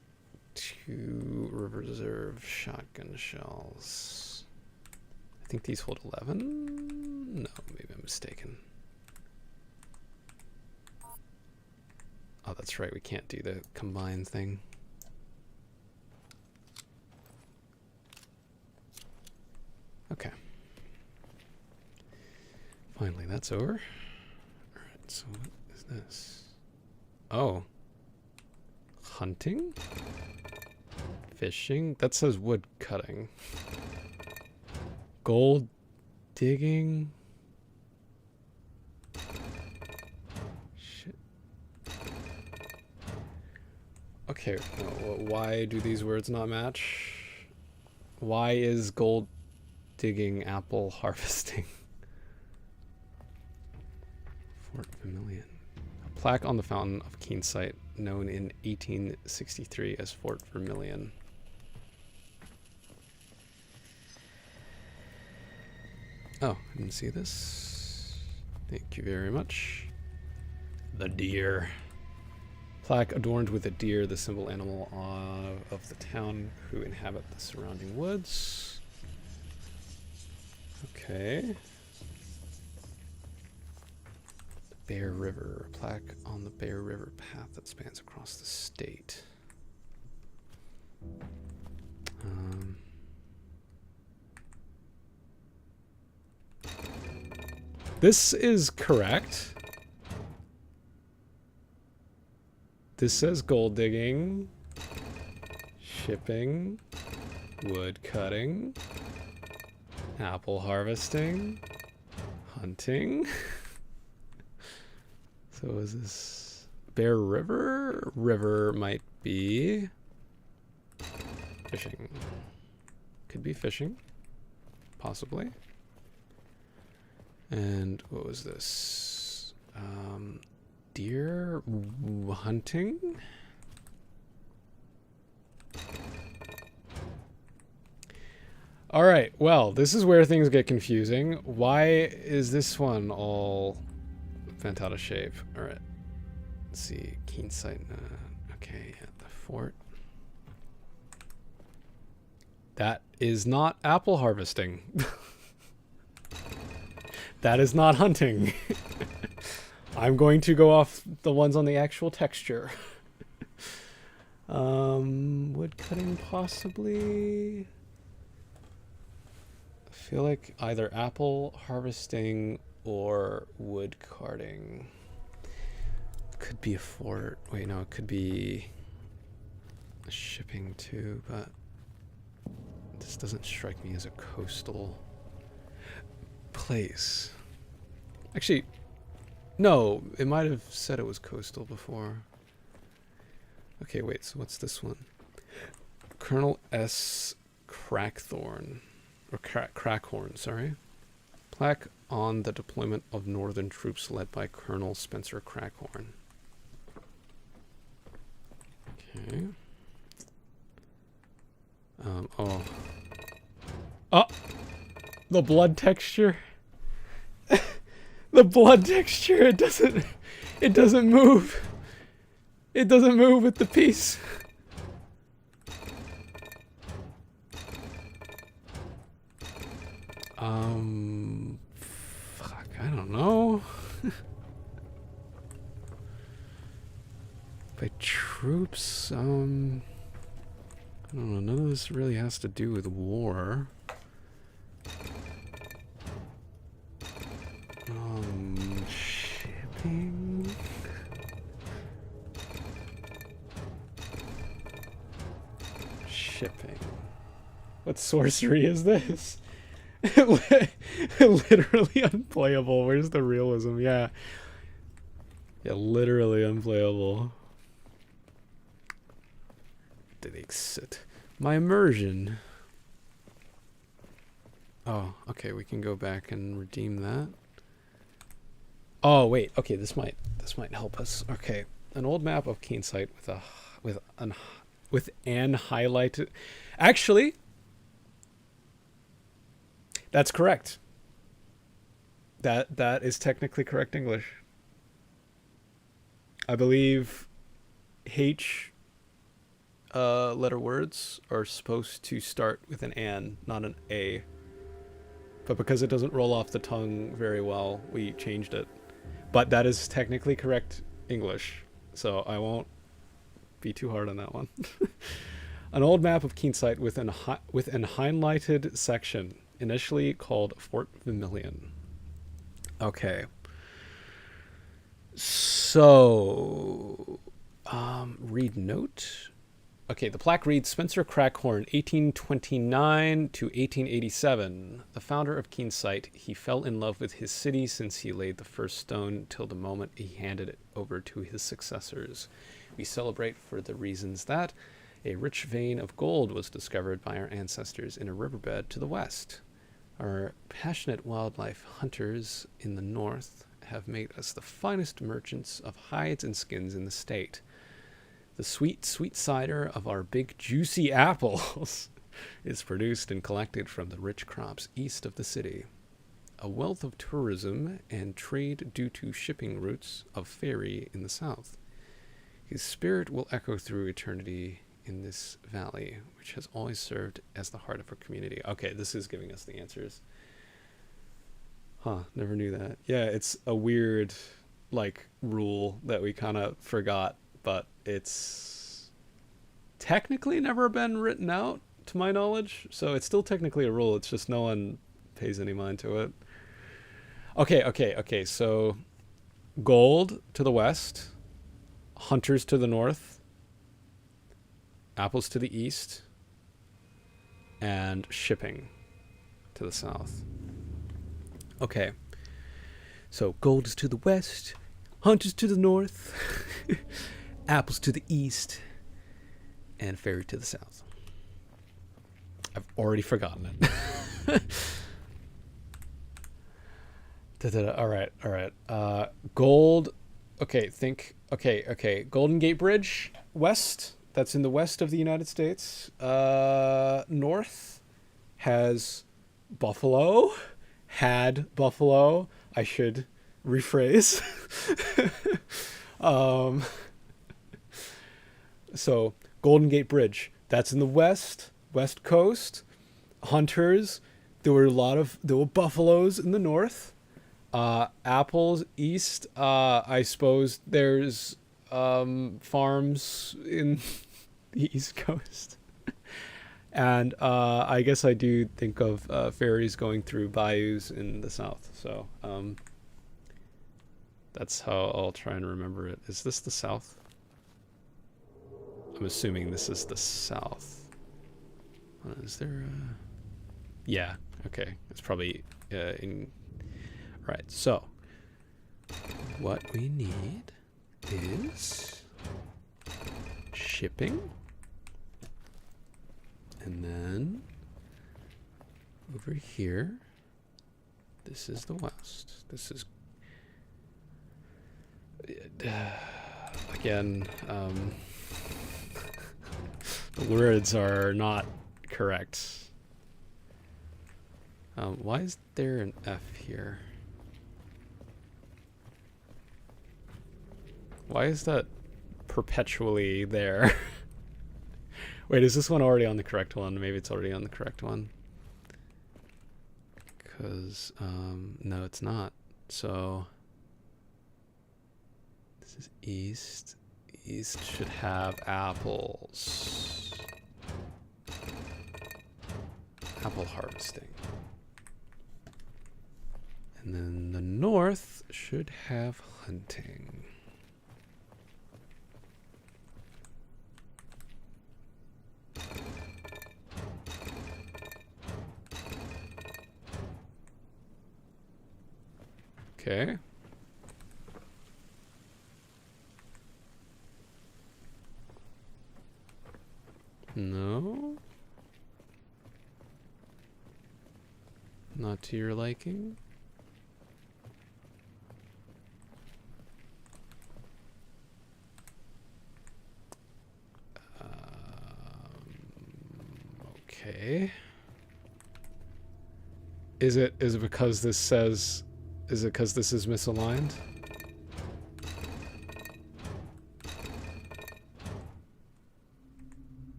2 reserve shotgun shells. I think these hold 11? No, maybe I'm mistaken. Oh, that's right, we can't do the combine thing. Okay. Finally, that's over. Alright, so what is this? Oh. Hunting? Fishing? That says wood cutting. Gold digging? Shit. Okay, why do these words not match? Why is gold digging apple harvesting? Fort Vermilion. A plaque on the fountain of Keene site, known in 1863 as Fort Vermilion. Oh, I didn't see this. Thank you very much. The deer. Plaque adorned with a deer, the symbol animal of the town who inhabit the surrounding woods. Okay. Bear River. Plaque on the Bear River path that spans across the state. This is correct. This says gold digging, shipping, wood cutting, apple harvesting, hunting. So is this Bear River? River might be fishing. Could be fishing, possibly. And what was this? Deer hunting? All right, well, this is where things get confusing. Why is this one all bent out of shape? All right, let's see. Keen sight. Okay, yeah, the fort. That is not apple harvesting. That is not hunting. I'm going to go off the ones on the actual texture. Wood cutting possibly. I feel like either apple harvesting or wood carting. Could be a fort. Wait, no, it could be shipping too, but this doesn't strike me as a coastal place. Actually, no, it might have said it was coastal before. Okay, wait, so what's this one? Colonel S. Crackthorn, or Crackhorn, sorry. Plaque on the deployment of northern troops led by Colonel Spencer Crackhorn. Okay. Oh. Oh! The blood texture. The blood texture, it doesn't move. It doesn't move with the piece. Fuck, I don't know. By troops, I don't know, none of this really has to do with war. Shipping? Shipping. What sorcery is this? Literally unplayable. Where's the realism? Yeah. Yeah, literally unplayable. Did exit. My immersion. Oh, okay, we can go back and redeem that. Oh, wait. Okay, this might help us. Okay. An old map of Keensight with an highlighted. Actually, that's correct. That is technically correct English. I believe H letter words are supposed to start with an "an," not an "a." But because it doesn't roll off the tongue very well, we changed it. But that is technically correct English, so I won't be too hard on that one. An old map of Keensight with an highlighted section, initially called Fort Vermilion. Okay. So, read note. Okay, the plaque reads, Spencer Crackhorn, 1829 to 1887. The founder of Keensight, he fell in love with his city since he laid the first stone till the moment he handed it over to his successors. We celebrate for the reasons that a rich vein of gold was discovered by our ancestors in a riverbed to the west. Our passionate wildlife hunters in the north have made us the finest merchants of hides and skins in the state. The sweet, sweet cider of our big, juicy apples is produced and collected from the rich crops east of the city. A wealth of tourism and trade due to shipping routes of ferry in the south. His spirit will echo through eternity in this valley, which has always served as the heart of our community. Okay, this is giving us the answers. Huh, never knew that. Yeah, it's a weird, like, rule that we kind of forgot, but it's technically never been written out, to my knowledge. So it's still technically a rule. It's just no one pays any mind to it. Okay. So gold to the west, hunters to the north, apples to the east, and shipping to the south. Okay. So gold is to the west, hunters to the north, apples to the east, and ferry to the south. I've already forgotten it. All right. Gold. Okay. Golden Gate Bridge, west. That's in the west of the United States. North has Buffalo. Had Buffalo. I should rephrase. So Golden Gate Bridge. That's in the west coast. Hunters. There were buffaloes in the north. Apples east. I suppose there's farms in the east coast. And I guess I do think of ferries going through bayous in the south. So that's how I'll try and remember it. Is this the south? I'm assuming this is the south. Is there yeah, okay. It's probably in... Right, so what we need is shipping. And then over here, this is the west. This is again, the words are not correct. Why is there an F here? Why is that perpetually there? Wait, is this one already on the correct one? Maybe it's already on the correct one. Because, no, it's not. So, this is east. East should have apples. Apple harvesting. And then the north should have hunting. Okay. No. Not to your liking. Okay. Is it because this says... Is it because this is misaligned?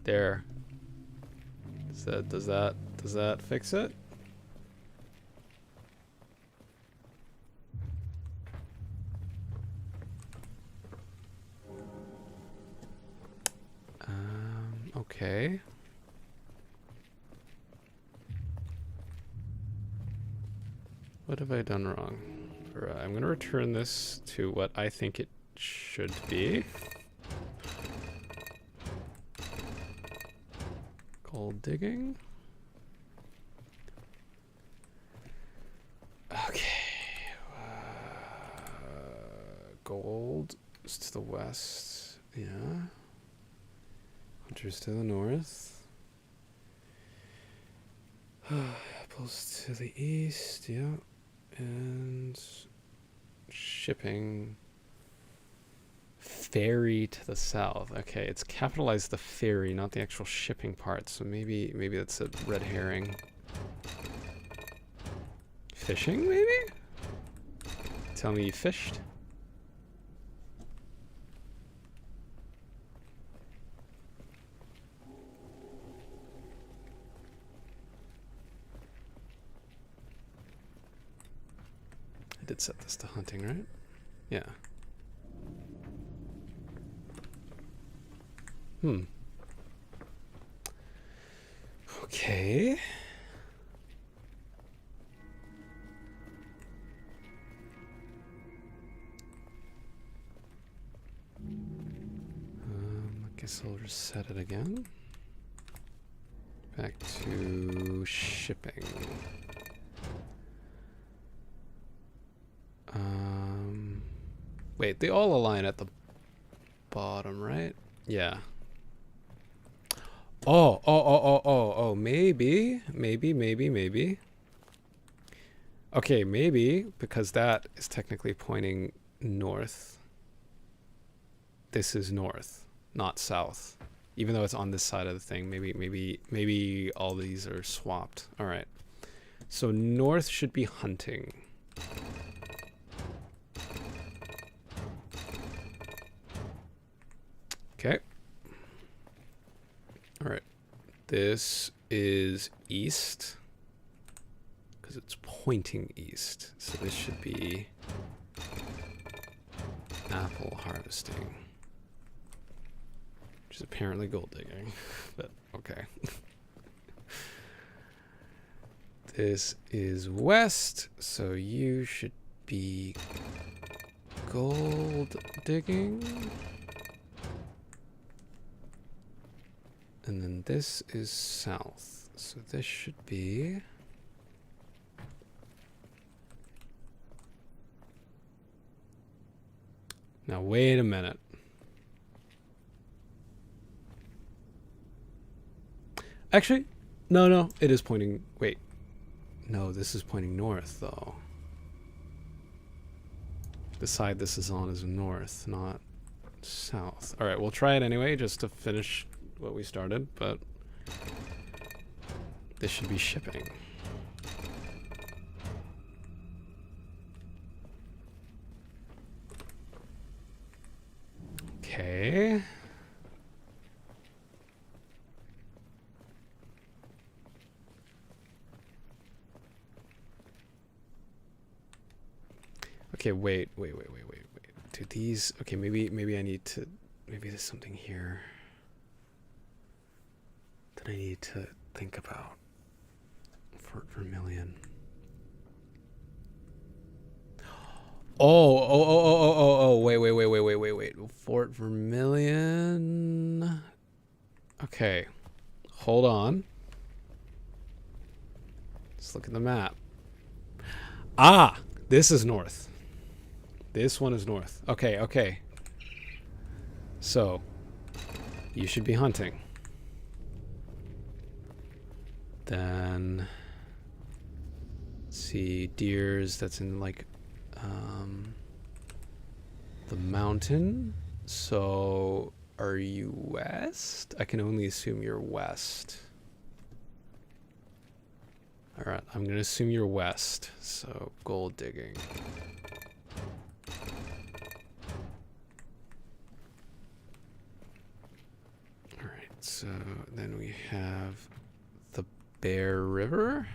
There. Does that fix it? Okay. What have I done wrong? I'm going to return this to what I think it should be. Gold digging. Okay. Gold is to the west. Yeah. Hunters to the north. Apples to the east. Yeah. And shipping. Ferry to the south. Okay, it's capitalized the ferry, not the actual shipping part. So maybe that's a red herring. Fishing, maybe? Tell me you fished. could set this to hunting, right? Yeah. Okay. I guess I'll just set it again. Back to shipping. Wait, they all align at the bottom, right? Yeah. Oh, maybe. Okay, maybe, because that is technically pointing north. This is north, not south. Even though it's on this side of the thing, maybe all these are swapped. All right. So north should be hunting. Okay. All right. This is east because it's pointing east. So this should be apple harvesting, which is apparently gold digging, but okay. This is west, so you should be gold digging. And then this is south, so this should be... Now wait a minute. Actually, no, it is pointing... Wait. No, this is pointing north, though. The side this is on is north, not south. Alright, we'll try it anyway, just to finish what we started, but this should be shipping. Okay. Okay, wait. Do these... Okay, maybe I need to... Maybe there's something here that I need to think about. Fort Vermilion. Oh, wait. Fort Vermilion. Okay. Hold on. Let's look at the map. Ah! This is north. This one is north. Okay. So, you should be hunting. Then, let's see, deers, that's in like the mountain. So, are you west? I can only assume you're west. Alright, I'm gonna assume you're west. So, gold digging. Alright, so then we have the Bear River,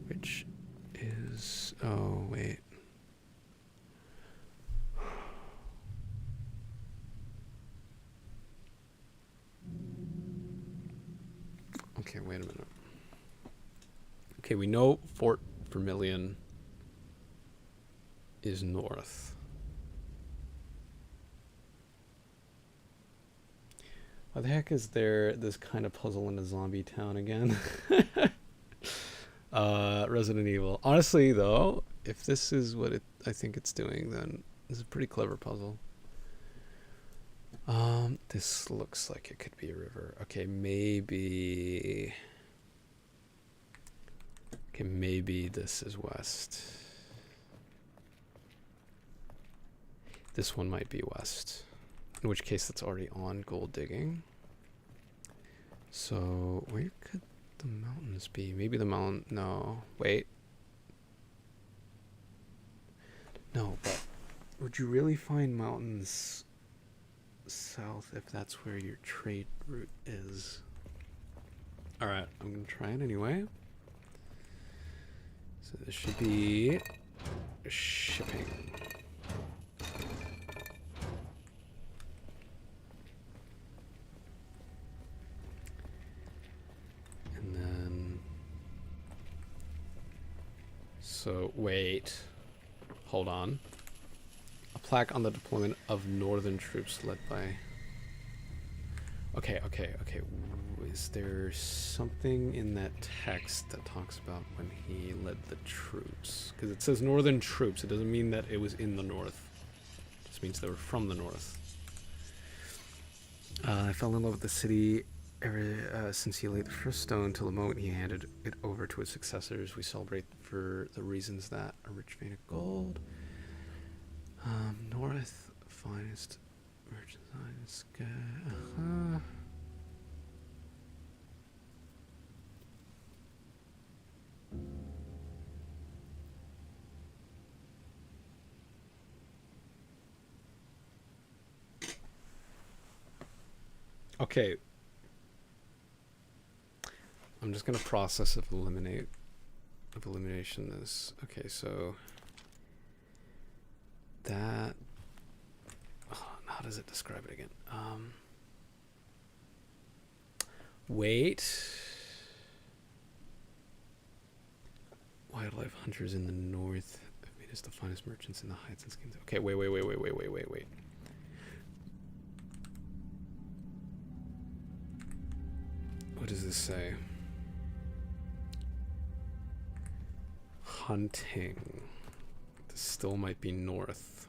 which is... Oh, wait. Okay, wait a minute. Okay, we know Fort Vermilion is north. Why the heck is there this kind of puzzle in a zombie town again? Resident Evil. Honestly, though, if this is what I think it's doing, then this is a pretty clever puzzle. This looks like it could be a river. Okay, maybe... Okay, maybe this is west. This one might be west. In which case, that's already on gold digging. So, where could the mountains be? Maybe the mountain... No, wait. No, but would you really find mountains south if that's where your trade route is? Alright, I'm gonna try it anyway. So this should be shipping. And then, so wait, hold on. A plaque on the deployment of northern troops led by... Okay. Is there something in that text that talks about when he led the troops? Because it says northern troops. It doesn't mean that it was in the north. It just means they were from the north. I fell in love with the city ever since he laid the first stone till the moment he handed it over to his successors. We celebrate for the reasons that a rich vein of gold. North, finest merchandise. Okay. I'm just gonna process of elimination this. Okay, so that, how does it describe it again? Wait. Wildlife hunters in the north have made us the finest merchants in the hides and skins. Okay, wait. What does this say? Hunting. This still might be north.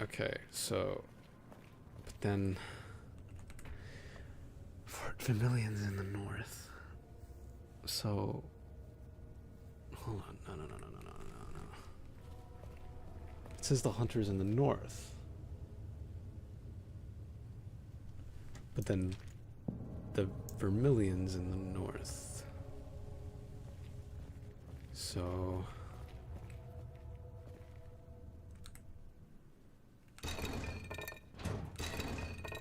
Okay, so, but then Fort Vermilion's in the north. So, hold on, no. It says the hunters in the north. But then the Vermilion's in the north. So...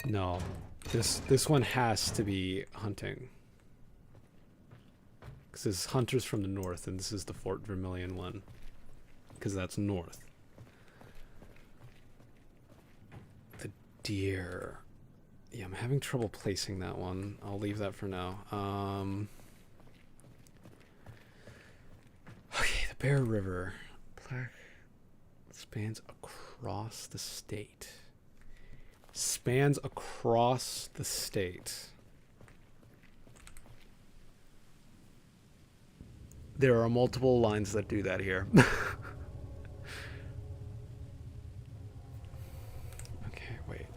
No, this one has to be hunting. Because this is hunters from the north, and this is the Fort Vermilion one. Because that's north. The deer. Yeah, I'm having trouble placing that one. I'll leave that for now. Okay, the Bear River. Plaque spans across the state. Spans across the state. There are multiple lines that do that here. Okay, wait.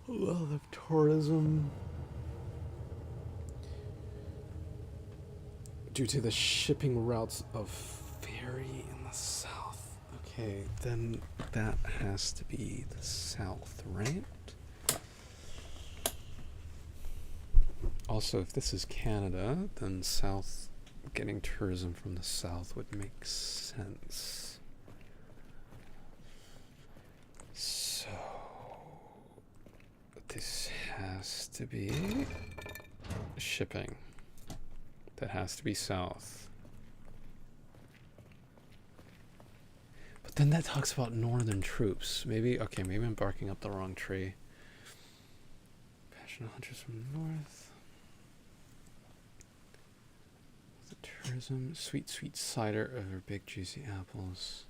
A lot of tourism. Due to the shipping routes of ferry in the south. Okay, then that has to be the south, right? Also, if this is Canada, then south, getting tourism from the south would make sense. So, this has to be shipping. That has to be south. But then that talks about northern troops. Maybe I'm barking up the wrong tree. Passionate hunters from the north. The tourism, sweet cider over big juicy apples.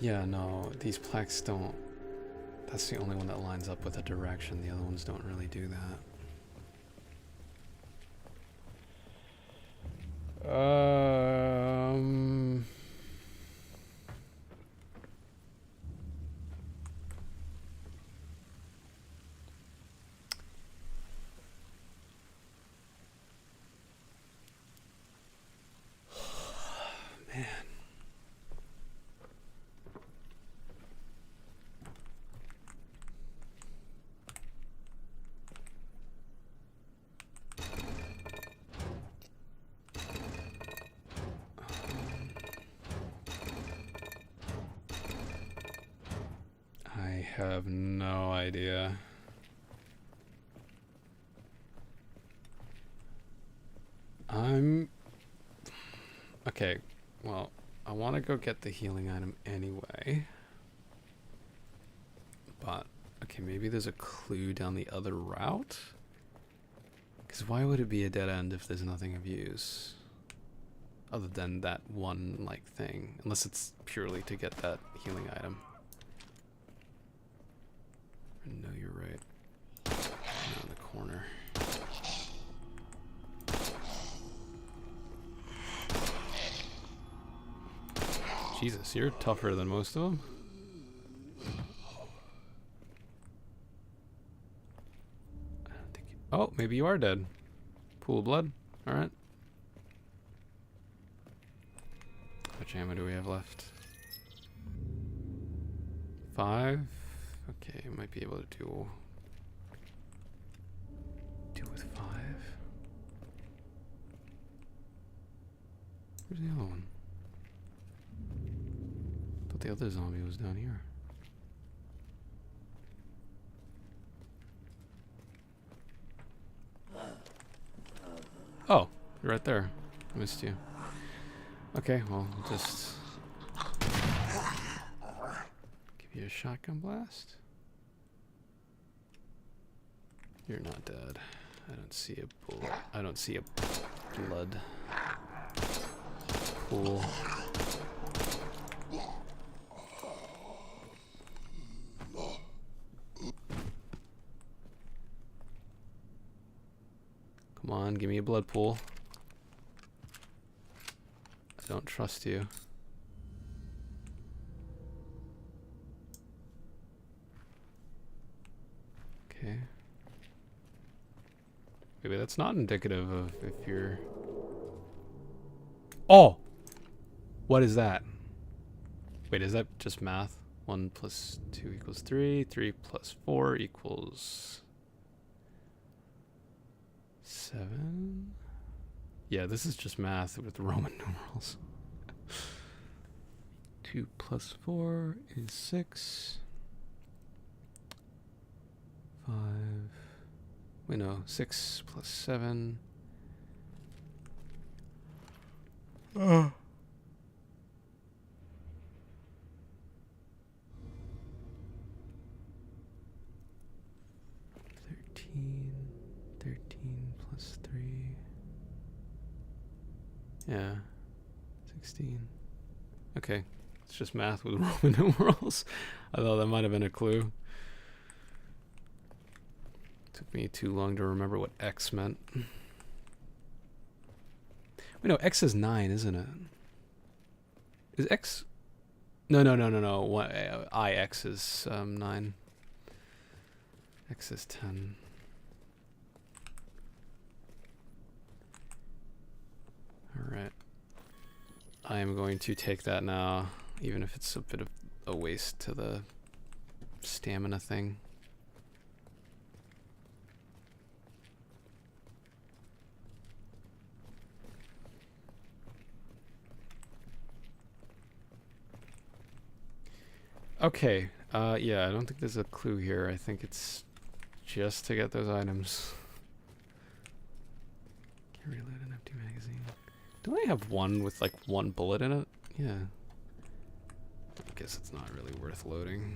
Yeah, no, these plaques don't. That's the only one that lines up with the direction. The other ones don't really do that. Man. have no idea. Okay, well, I want to go get the healing item anyway. But, okay, maybe there's a clue down the other route? Because why would it be a dead end if there's nothing of use? Other than that one, like, thing. Unless it's purely to get that healing item. No, you're right. Around the corner. Jesus, you're tougher than most of them. I don't think oh, maybe you are dead. Pool of blood. Alright. How much ammo do we have left? 5. Okay, might be able to do with 5. Where's the other one? Thought the other zombie was down here. Oh, you're right there. I missed you. Okay, well, I'll just give you a shotgun blast. You're not dead. I don't see a bullet. I don't see a blood pool. Come on, give me a blood pool. I don't trust you. Okay. Maybe that's not indicative of if you're... Oh! What is that? Wait, is that just math? 1 plus 2 equals 3. 3 plus 4 equals... 7? Yeah, this is just math with Roman numerals. 2 plus 4 is 6. 5. Wait, no. 6 plus 7. Oh. 13 plus 3. Yeah. 16. Okay. It's just math with Roman numerals. I thought that might have been a clue. Took me too long to remember what X meant. Wait, no, X is 9, isn't it? Is X... No. IX is 9. X is 10. Alright. I am going to take that now, even if it's a bit of a waste to the stamina thing. Okay, yeah, I don't think there's a clue here. I think it's just to get those items. Can reload an empty magazine. Don't I have one with like 1 bullet in it? Yeah. I guess it's not really worth loading.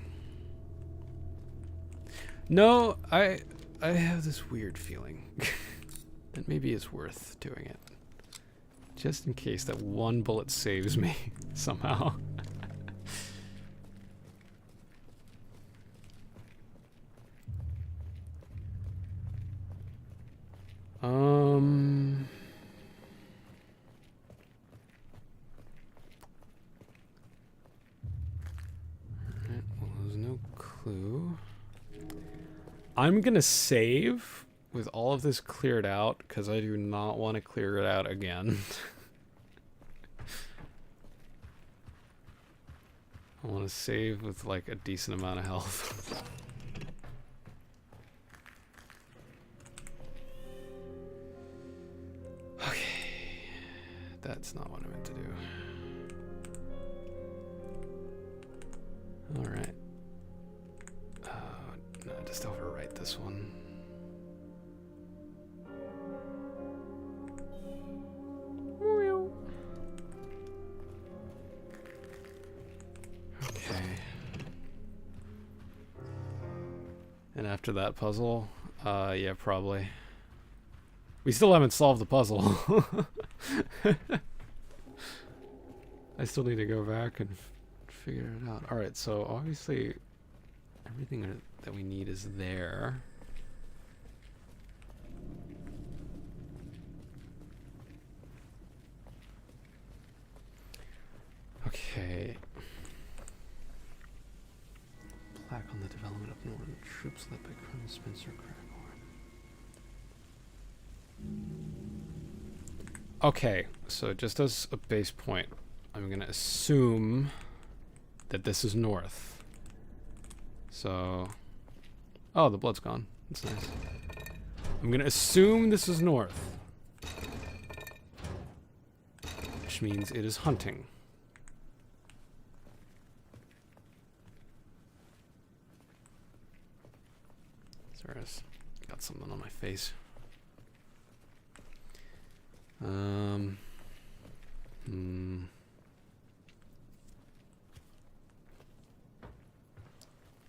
No, I have this weird feeling that maybe it's worth doing it. Just in case that 1 bullet saves me somehow. Alright, well, there's no clue. I'm gonna save with all of this cleared out because I do not want to clear it out again. I want to save with like a decent amount of health. That's not what I meant to do. Alright. this one. Okay. And after that puzzle, yeah, probably. We still haven't solved the puzzle. I still need to go back and figure it out. Alright, so obviously everything that we need is there. Okay. Plaque on the development of Northern troops led by Colonel Spencer Crackhorn. Okay, so just as a base point, I'm gonna assume that this is north. So, oh, the blood's gone. That's nice. I'm gonna assume this is north, which means it is hunting. Sorry, I got something on my face.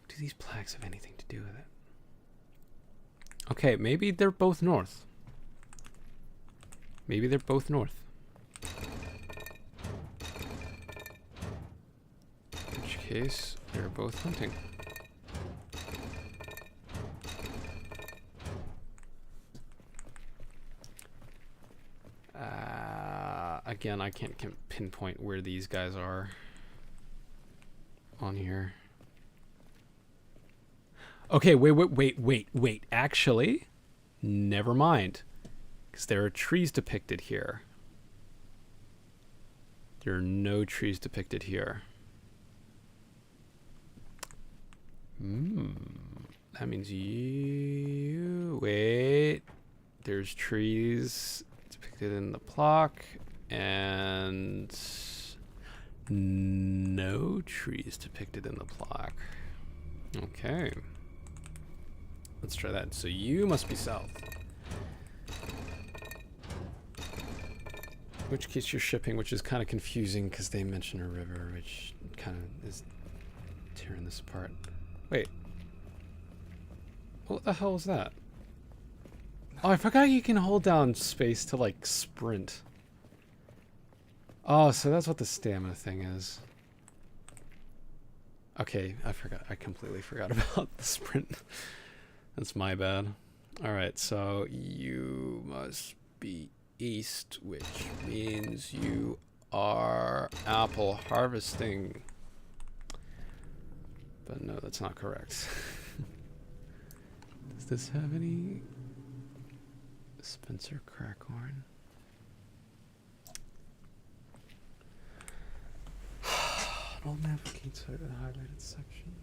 Do these plaques have anything to do with it? Okay, maybe they're both north. Maybe they're both north. In which case, they're both hunting. Again, I can't pinpoint where these guys are on here. Okay, wait. Actually, never mind. Because there are trees depicted here. There are no trees depicted here. That means you... Wait. There's trees depicted in the plaque. And no trees depicted in the plaque. Okay. Let's try that. So you must be south. In which case you're shipping, which is kind of confusing because they mention a river, which kind of is tearing this apart. Wait. What the hell is that? Oh, I forgot you can hold down space to, like, sprint. Oh, so that's what the stamina thing is. Okay, I forgot. I completely forgot about the sprint. That's my bad. Alright, so you must be east, which means you are apple harvesting. But no, that's not correct. Does this have any... Spencer Crackhorn? I'll navigate to the highlighted section.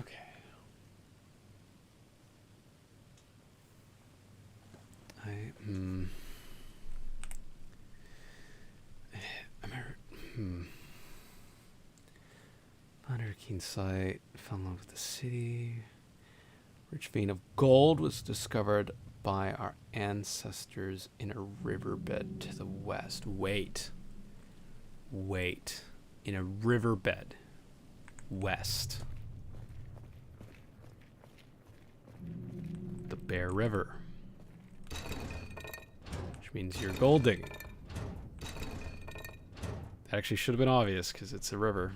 Okay. Under keen sight, fell in love with the city. Rich vein of gold was discovered by our ancestors in a riverbed to the west. Wait. In a riverbed west. The Bear River. Which means you're golding. That actually should have been obvious because it's a river.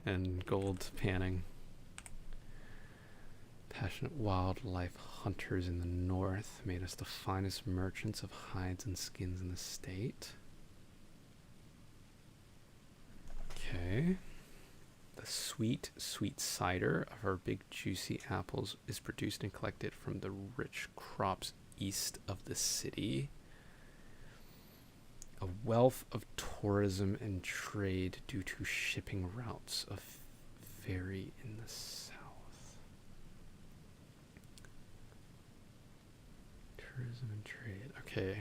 And gold panning. Passionate wildlife hunters in the north made us the finest merchants of hides and skins in the state. Okay. The sweet, sweet cider of our big juicy apples is produced and collected from the rich crops east of the city. A wealth of tourism and trade due to shipping routes of ferry in the south. Tourism and trade. Okay.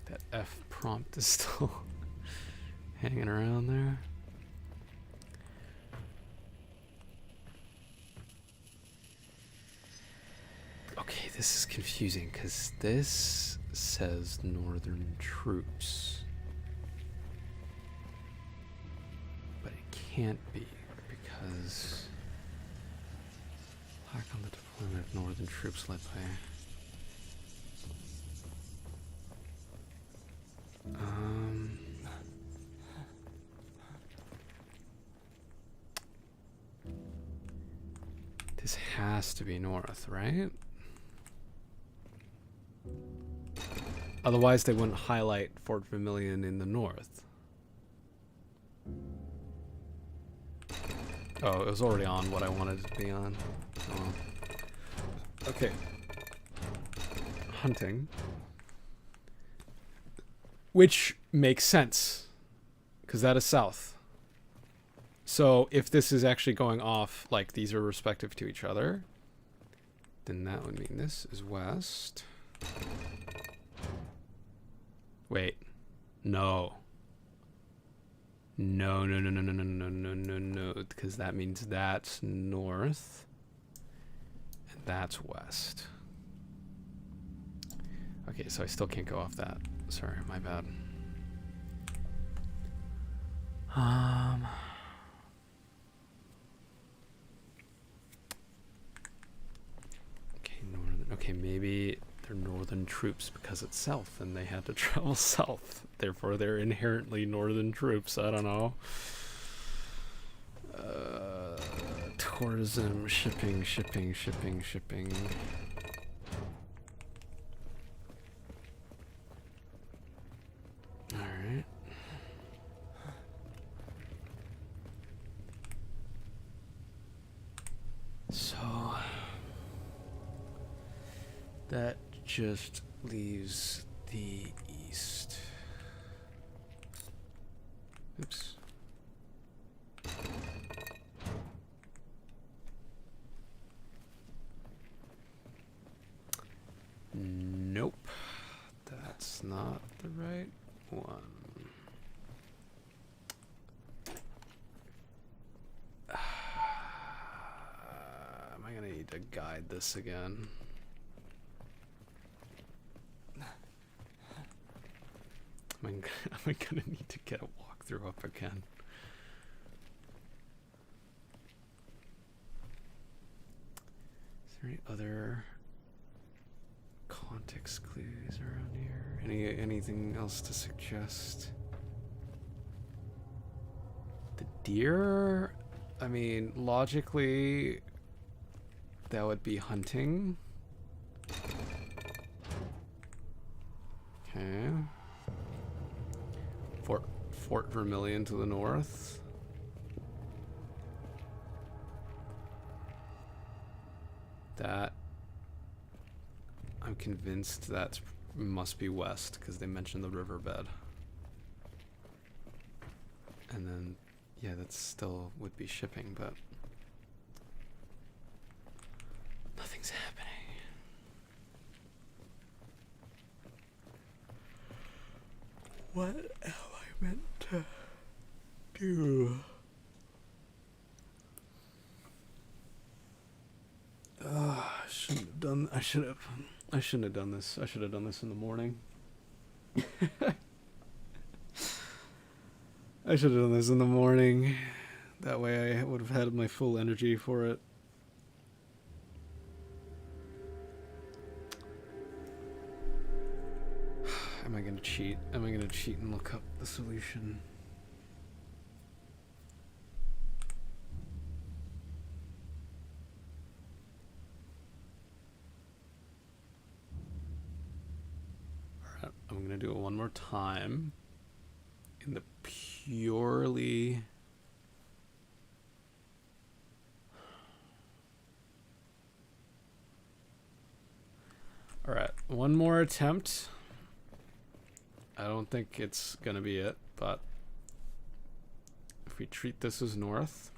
That F prompt is still hanging around there. Okay, this is confusing because this says northern troops. But it can't be because lack on the deployment of northern troops led by this has to be north, right? Otherwise, they wouldn't highlight Fort Vermilion in the north. Oh, it was already on what I wanted it to be on. Oh. Okay. Hunting. Which makes sense, because that is south. So if this is actually going off, like these are respective to each other, then that would mean this is west. Wait. No. No, no, no, no, no, no, no, no, no, no, because that means that's north, and that's west. Okay, so I still can't go off that. Sorry, my bad. Okay, northern. Okay, maybe they're northern troops because it's south and they had to travel south. Therefore, they're inherently northern troops. I don't know. Tourism, shipping. Alright. So that just leaves the east. Oops. Nope. That's not the right one. Am I gonna need to guide this again? Am I gonna need to get a walkthrough up again? Is there any other context clues around here? Anything else to suggest? The deer? I mean, logically, that would be hunting. Okay. Fort Vermilion to the north. That, I'm convinced that must be west because they mentioned the riverbed. And then, yeah, that still would be shipping, but nothing's happening. What am I meant to do? I shouldn't have done. I shouldn't have done this. I should have done this in the morning. I should have done this in the morning. That way I would have had my full energy for it. Am I gonna cheat? Am I gonna cheat and look up the solution? I'm going to do it one more time in the purely... Alright, one more attempt. I don't think it's going to be it, but if we treat this as north,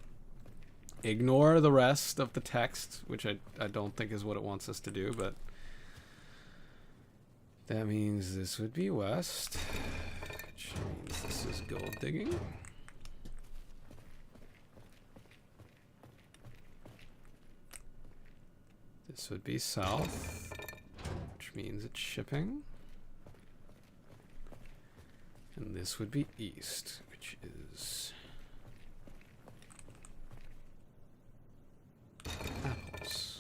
ignore the rest of the text, which I don't think is what it wants us to do, but that means this would be west, which means this is gold digging. This would be south, which means it's shipping. And this would be east, which is apples.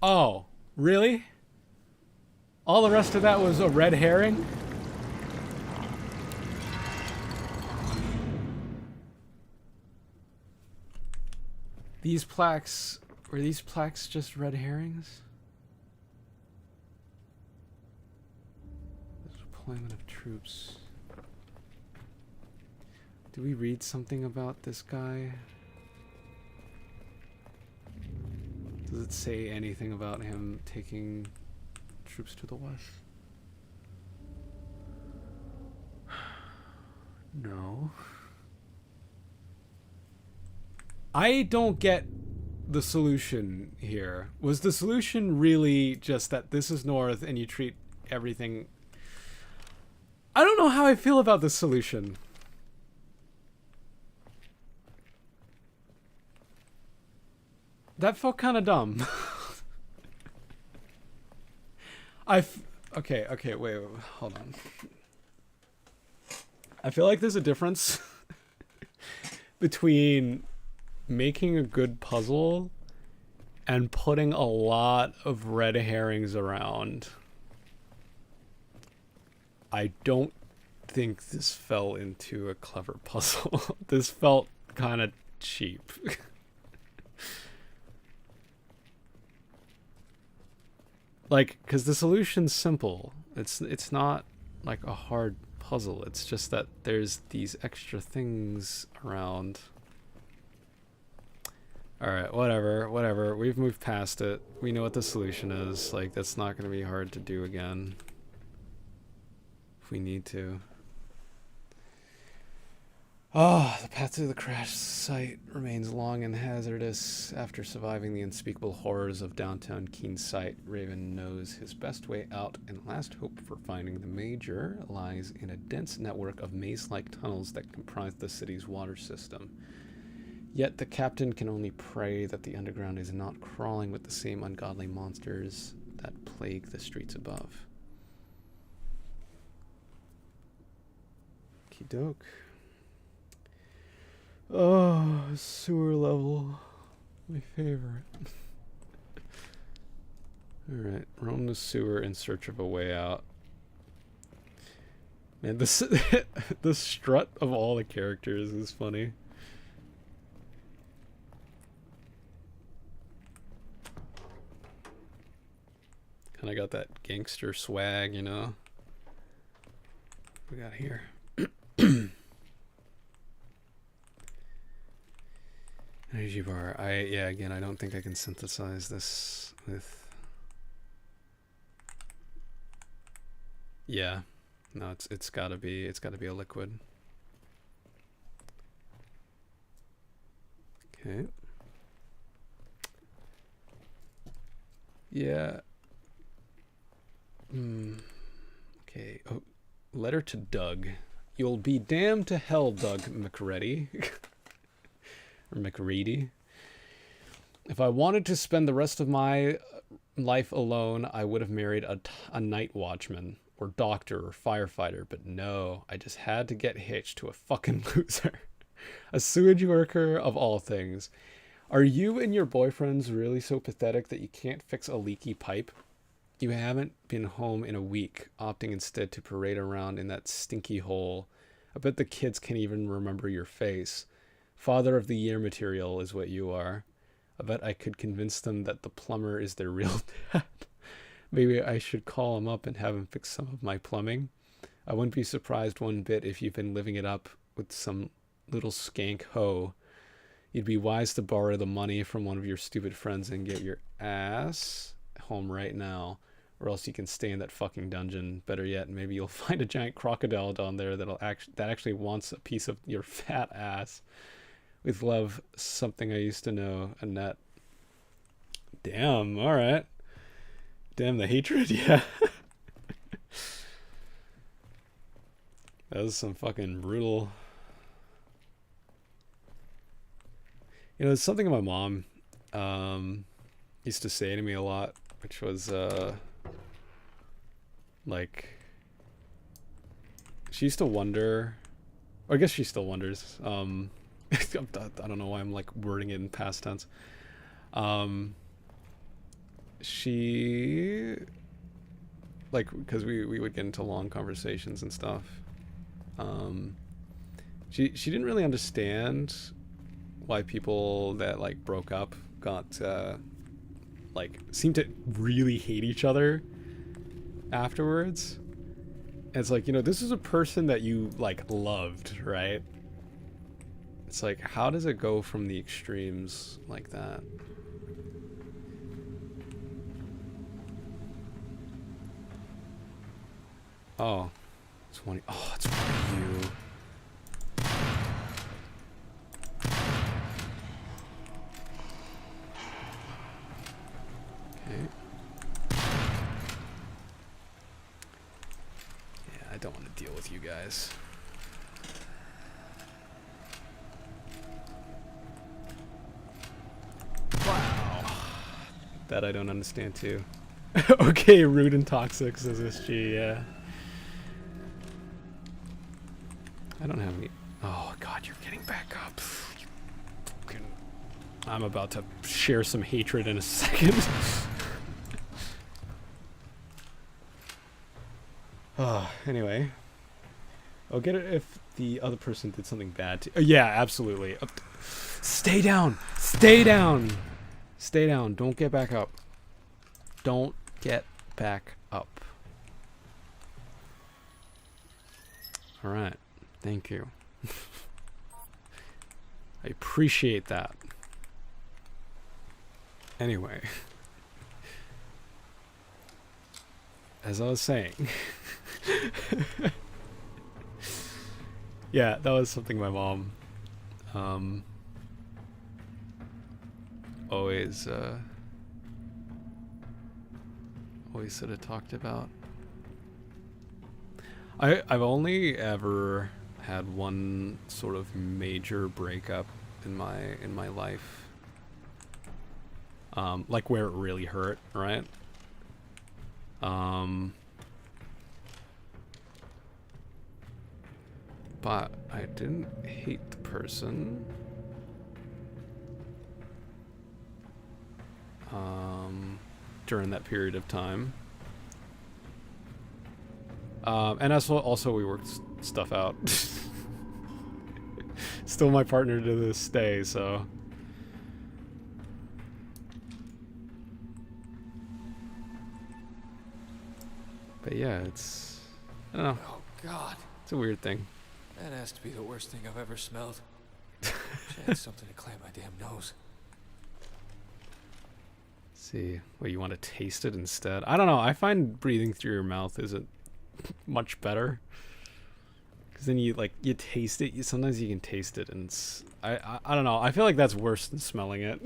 Oh, really? All the rest of that was a red herring? These plaques, were these plaques just red herrings? Deployment of troops. Do we read something about this guy? Does it say anything about him taking troops to the west? No. I don't get the solution here. Was the solution really just that this is north and you treat everything... I don't know how I feel about this solution. That felt kind of dumb. Okay, wait, hold on. I feel like there's a difference between making a good puzzle and putting a lot of red herrings around. I don't think this fell into a clever puzzle. This felt kind of cheap. Like, because the solution's simple. It's not like a hard puzzle. It's just that there's these extra things around. Alright, whatever. We've moved past it. We know what the solution is. Like, that's not going to be hard to do again. If we need to. Oh, the path to the crash site remains long and hazardous. After surviving the unspeakable horrors of downtown Keene's site, Raven knows his best way out and last hope for finding the Major lies in a dense network of maze-like tunnels that comprise the city's water system. Yet the captain can only pray that the underground is not crawling with the same ungodly monsters that plague the streets above. Okey-doke. Oh, sewer level. My favorite. Alright, roam the sewer in search of a way out. Man, this the strut of all the characters is funny. Kinda got that gangster swag, you know? What we got here? Energy bar. Again, I don't think I can synthesize this with... Yeah. No, it's gotta be a liquid. Okay. Yeah. Okay. Oh, letter to Doug. You'll be damned to hell, Doug McReady. Or McReady. If I wanted to spend the rest of my life alone, I would have married a night watchman, or doctor, or firefighter, but no, I just had to get hitched to a fucking loser. A sewage worker of all things. Are you and your boyfriends really so pathetic that you can't fix a leaky pipe? You haven't been home in a week, opting instead to parade around in that stinky hole. I bet the kids can't even remember your face. Father of the year material is what you are. I bet I could convince them that the plumber is their real dad. Maybe I should call him up and have him fix some of my plumbing. I wouldn't be surprised one bit if you've been living it up with some little skank hoe. You'd be wise to borrow the money from one of your stupid friends and get your ass home right now, or else you can stay in that fucking dungeon. Better yet, maybe you'll find a giant crocodile down there that actually wants a piece of your fat ass. With love, something I used to know, Annette. Damn, alright. Damn the hatred, yeah. That was some fucking brutal. You know, it's something my mom used to say to me a lot, which was like, she used to wonder, or I guess she still wonders. I don't know why I'm like wording it in past tense. She, like, because we would get into long conversations and stuff. She didn't really understand why people that like broke up got like seemed to really hate each other afterwards. And it's like, you know, this is a person that you like loved, right? It's like, how does it go from the extremes like that? Oh, 20. Oh, it's for you. Okay. Yeah, I don't want to deal with you guys. Wow. That I don't understand too. Okay, rude and toxic, says SG, yeah. I don't have any. Oh god, you're getting back up. You fucking... I'm about to share some hatred in a second. Anyway. I'll get it if the other person did something bad to... yeah, absolutely. Stay down! Stay down! Stay down. Don't get back up. Don't get back up. Alright. Thank you. I appreciate that. Anyway. As I was saying. Yeah, that was something my mom always sort of talked about. I've only ever had one sort of major breakup in my life, like where it really hurt, right? But I didn't hate the person. During that period of time. And also we worked stuff out. Still my partner to this day, so. But yeah, it's, I don't know. Oh God. It's a weird thing. That has to be the worst thing I've ever smelled. She had something to clamp my damn nose. See, what, you want to taste it instead? I don't know. I find breathing through your mouth isn't much better. Because then you taste it. Sometimes you can taste it, and it's, I don't know. I feel like that's worse than smelling it.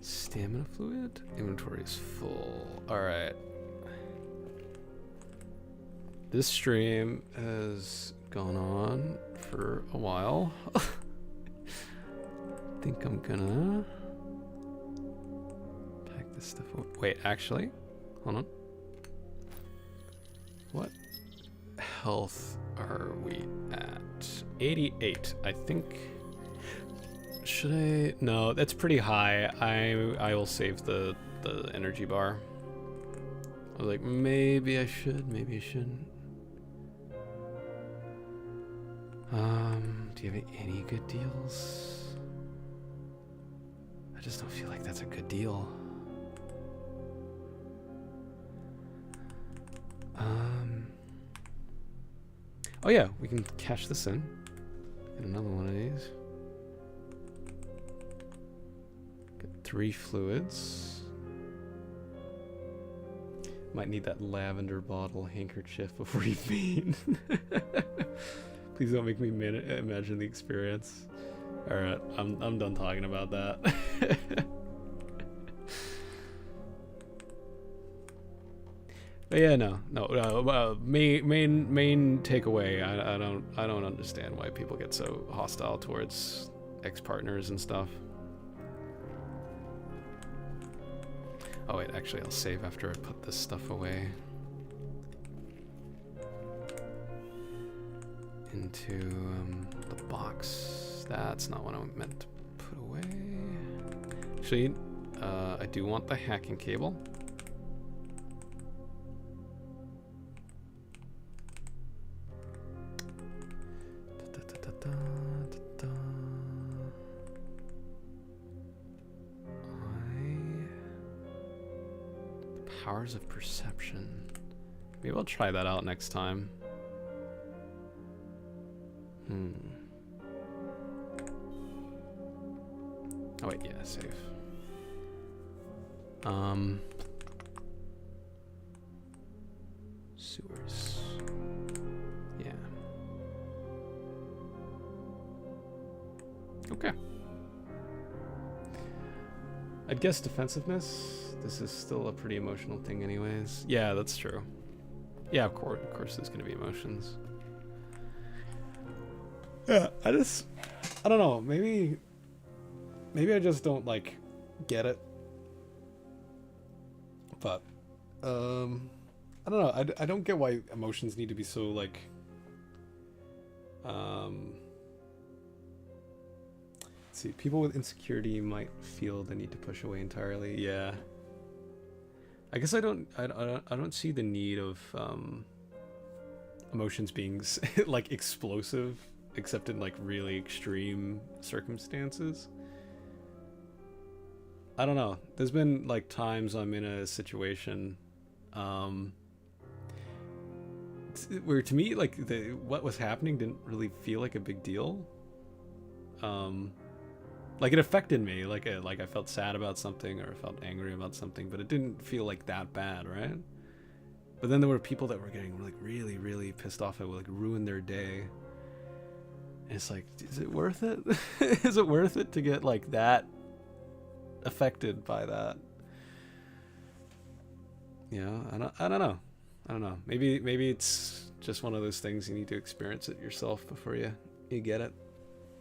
Stamina fluid? Inventory is full. Alright. This stream has gone on for a while. I think I'm gonna pack this stuff up. Wait, actually, hold on. What health are we at? 88, I think. Should I? No, that's pretty high. I will save the energy bar. I was like, maybe I should, maybe I shouldn't. Do you have any good deals? I just don't feel like that's a good deal. Oh yeah, we can cash this in. Get another one of these. Get 3 fluids. Might need that lavender bottle handkerchief before you faint. Please don't make me imagine the experience. Alright, I'm done talking about that. But yeah, no. Main takeaway. I don't understand why people get so hostile towards ex-partners and stuff. Oh wait, actually, I'll save after I put this stuff away. Into the box. That's not what I meant to put away. Actually, I do want the hacking cable. Powers of perception. Maybe I'll try that out next time. Oh wait, yeah, save. Sewers. Yeah. Okay. I'd guess defensiveness. This is still a pretty emotional thing anyways. Yeah, that's true. Yeah, of course there's gonna be emotions. Yeah, I don't know, maybe I just don't, like, get it. But, I don't know, I don't get why emotions need to be so, like, let's see, people with insecurity might feel the need to push away entirely, yeah. I guess I don't see the need of, emotions being, like, explosive, except in, like, really extreme circumstances. I don't know. There's been, like, times I'm in a situation where, to me, like, what was happening didn't really feel like a big deal. Like, it affected me. Like I felt sad about something, or I felt angry about something, but it didn't feel like that bad, right? But then there were people that were getting, like, really, really pissed off. It would, like, ruin their day. And it's like, is it worth it? Is it worth it to get, like, that affected by that? You know, I don't know. Maybe it's just one of those things you need to experience it yourself before you get it.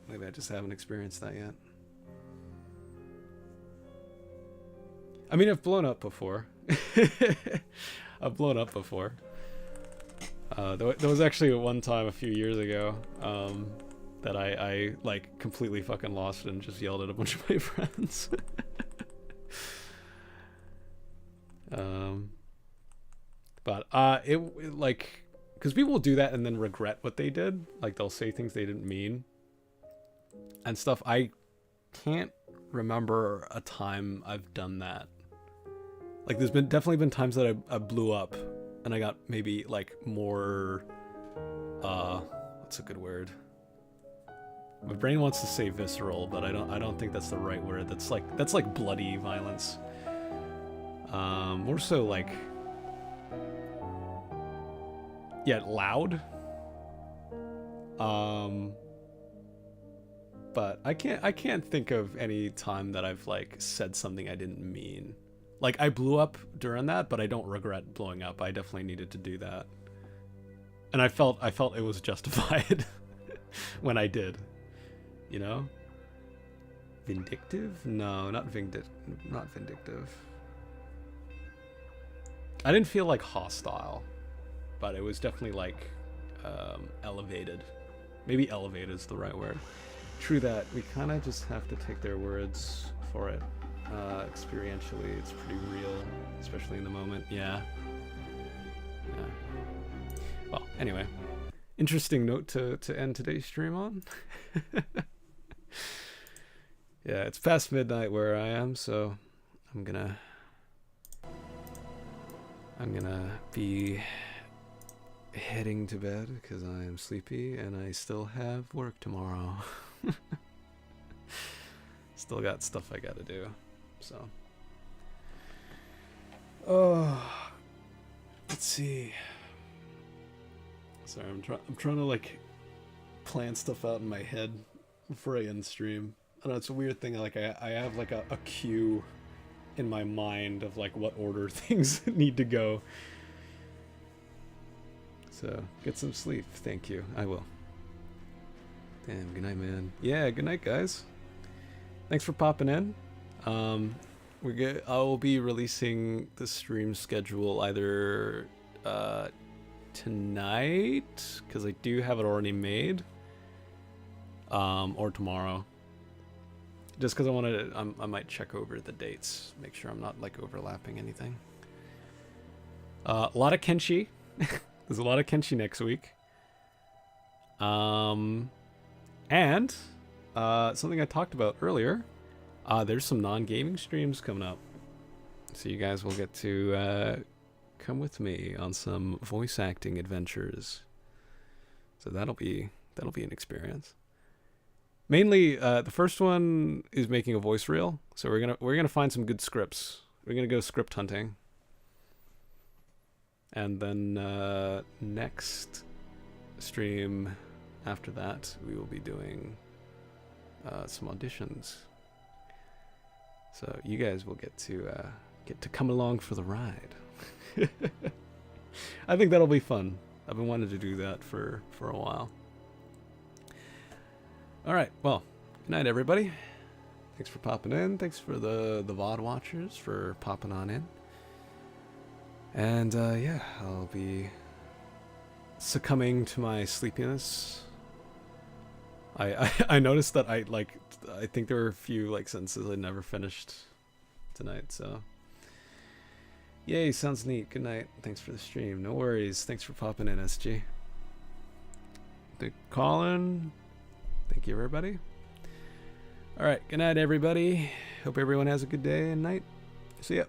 Maybe I just haven't experienced that yet. I mean, I've blown up before. I've blown up before. There was actually one time a few years ago that I like completely fucking lost it and just yelled at a bunch of my friends. But it like, because people will do that and then regret what they did. Like, they'll say things they didn't mean and stuff. I can't remember a time I've done that. Like, there's definitely been times that I blew up and I got maybe, like, more, what's a good word? My brain wants to say visceral, but I don't think that's the right word. That's like bloody violence. More so like, yeah, loud. But I can't think of any time that I've, like, said something I didn't mean. Like, I blew up during that, but I don't regret blowing up. I definitely needed to do that. And I felt it was justified when I did. You know? Vindictive? No, not vindictive. I didn't feel, like, hostile, but it was definitely, like, elevated. Maybe elevated is the right word. True that. We kind of just have to take their words for it. Experientially, it's pretty real, especially in the moment. Yeah. Anyway, interesting note to end today's stream on. Yeah, it's past midnight where I am, so I'm gonna be heading to bed because I am sleepy and I still have work tomorrow. Still got stuff I gotta do, so. Oh, let's see. Sorry, I'm trying to like plan stuff out in my head before I end stream. I know it's a weird thing. Like I have like a queue in my mind of like what order things need to go. So get some sleep. Thank you. I will. Damn. Good night, man. Yeah. Good night, guys. Thanks for popping in. I will be releasing the stream schedule either tonight, because I do have it already made, or tomorrow. Just because I might check over the dates, make sure I'm not like overlapping anything. A lot of Kenshi. There's a lot of Kenshi next week. And something I talked about earlier. There's some non-gaming streams coming up, so you guys will get to come with me on some voice acting adventures. So that'll be an experience. Mainly, the first one is making a voice reel, so we're gonna find some good scripts. We're gonna go script hunting, and then next stream after that we will be doing some auditions. So you guys will get to come along for the ride. I think that'll be fun. I've been wanting to do that for a while. All right, well, good night, everybody. Thanks for popping in. Thanks for the VOD watchers for popping on in. And yeah, I'll be succumbing to my sleepiness. I noticed that I think there were a few like sentences I never finished tonight, so yay, sounds neat. Good night. Thanks for the stream. No worries. Thanks for popping in, SG. Colin. Thank you, everybody. All right, good night, everybody. Hope everyone has a good day and night. See ya.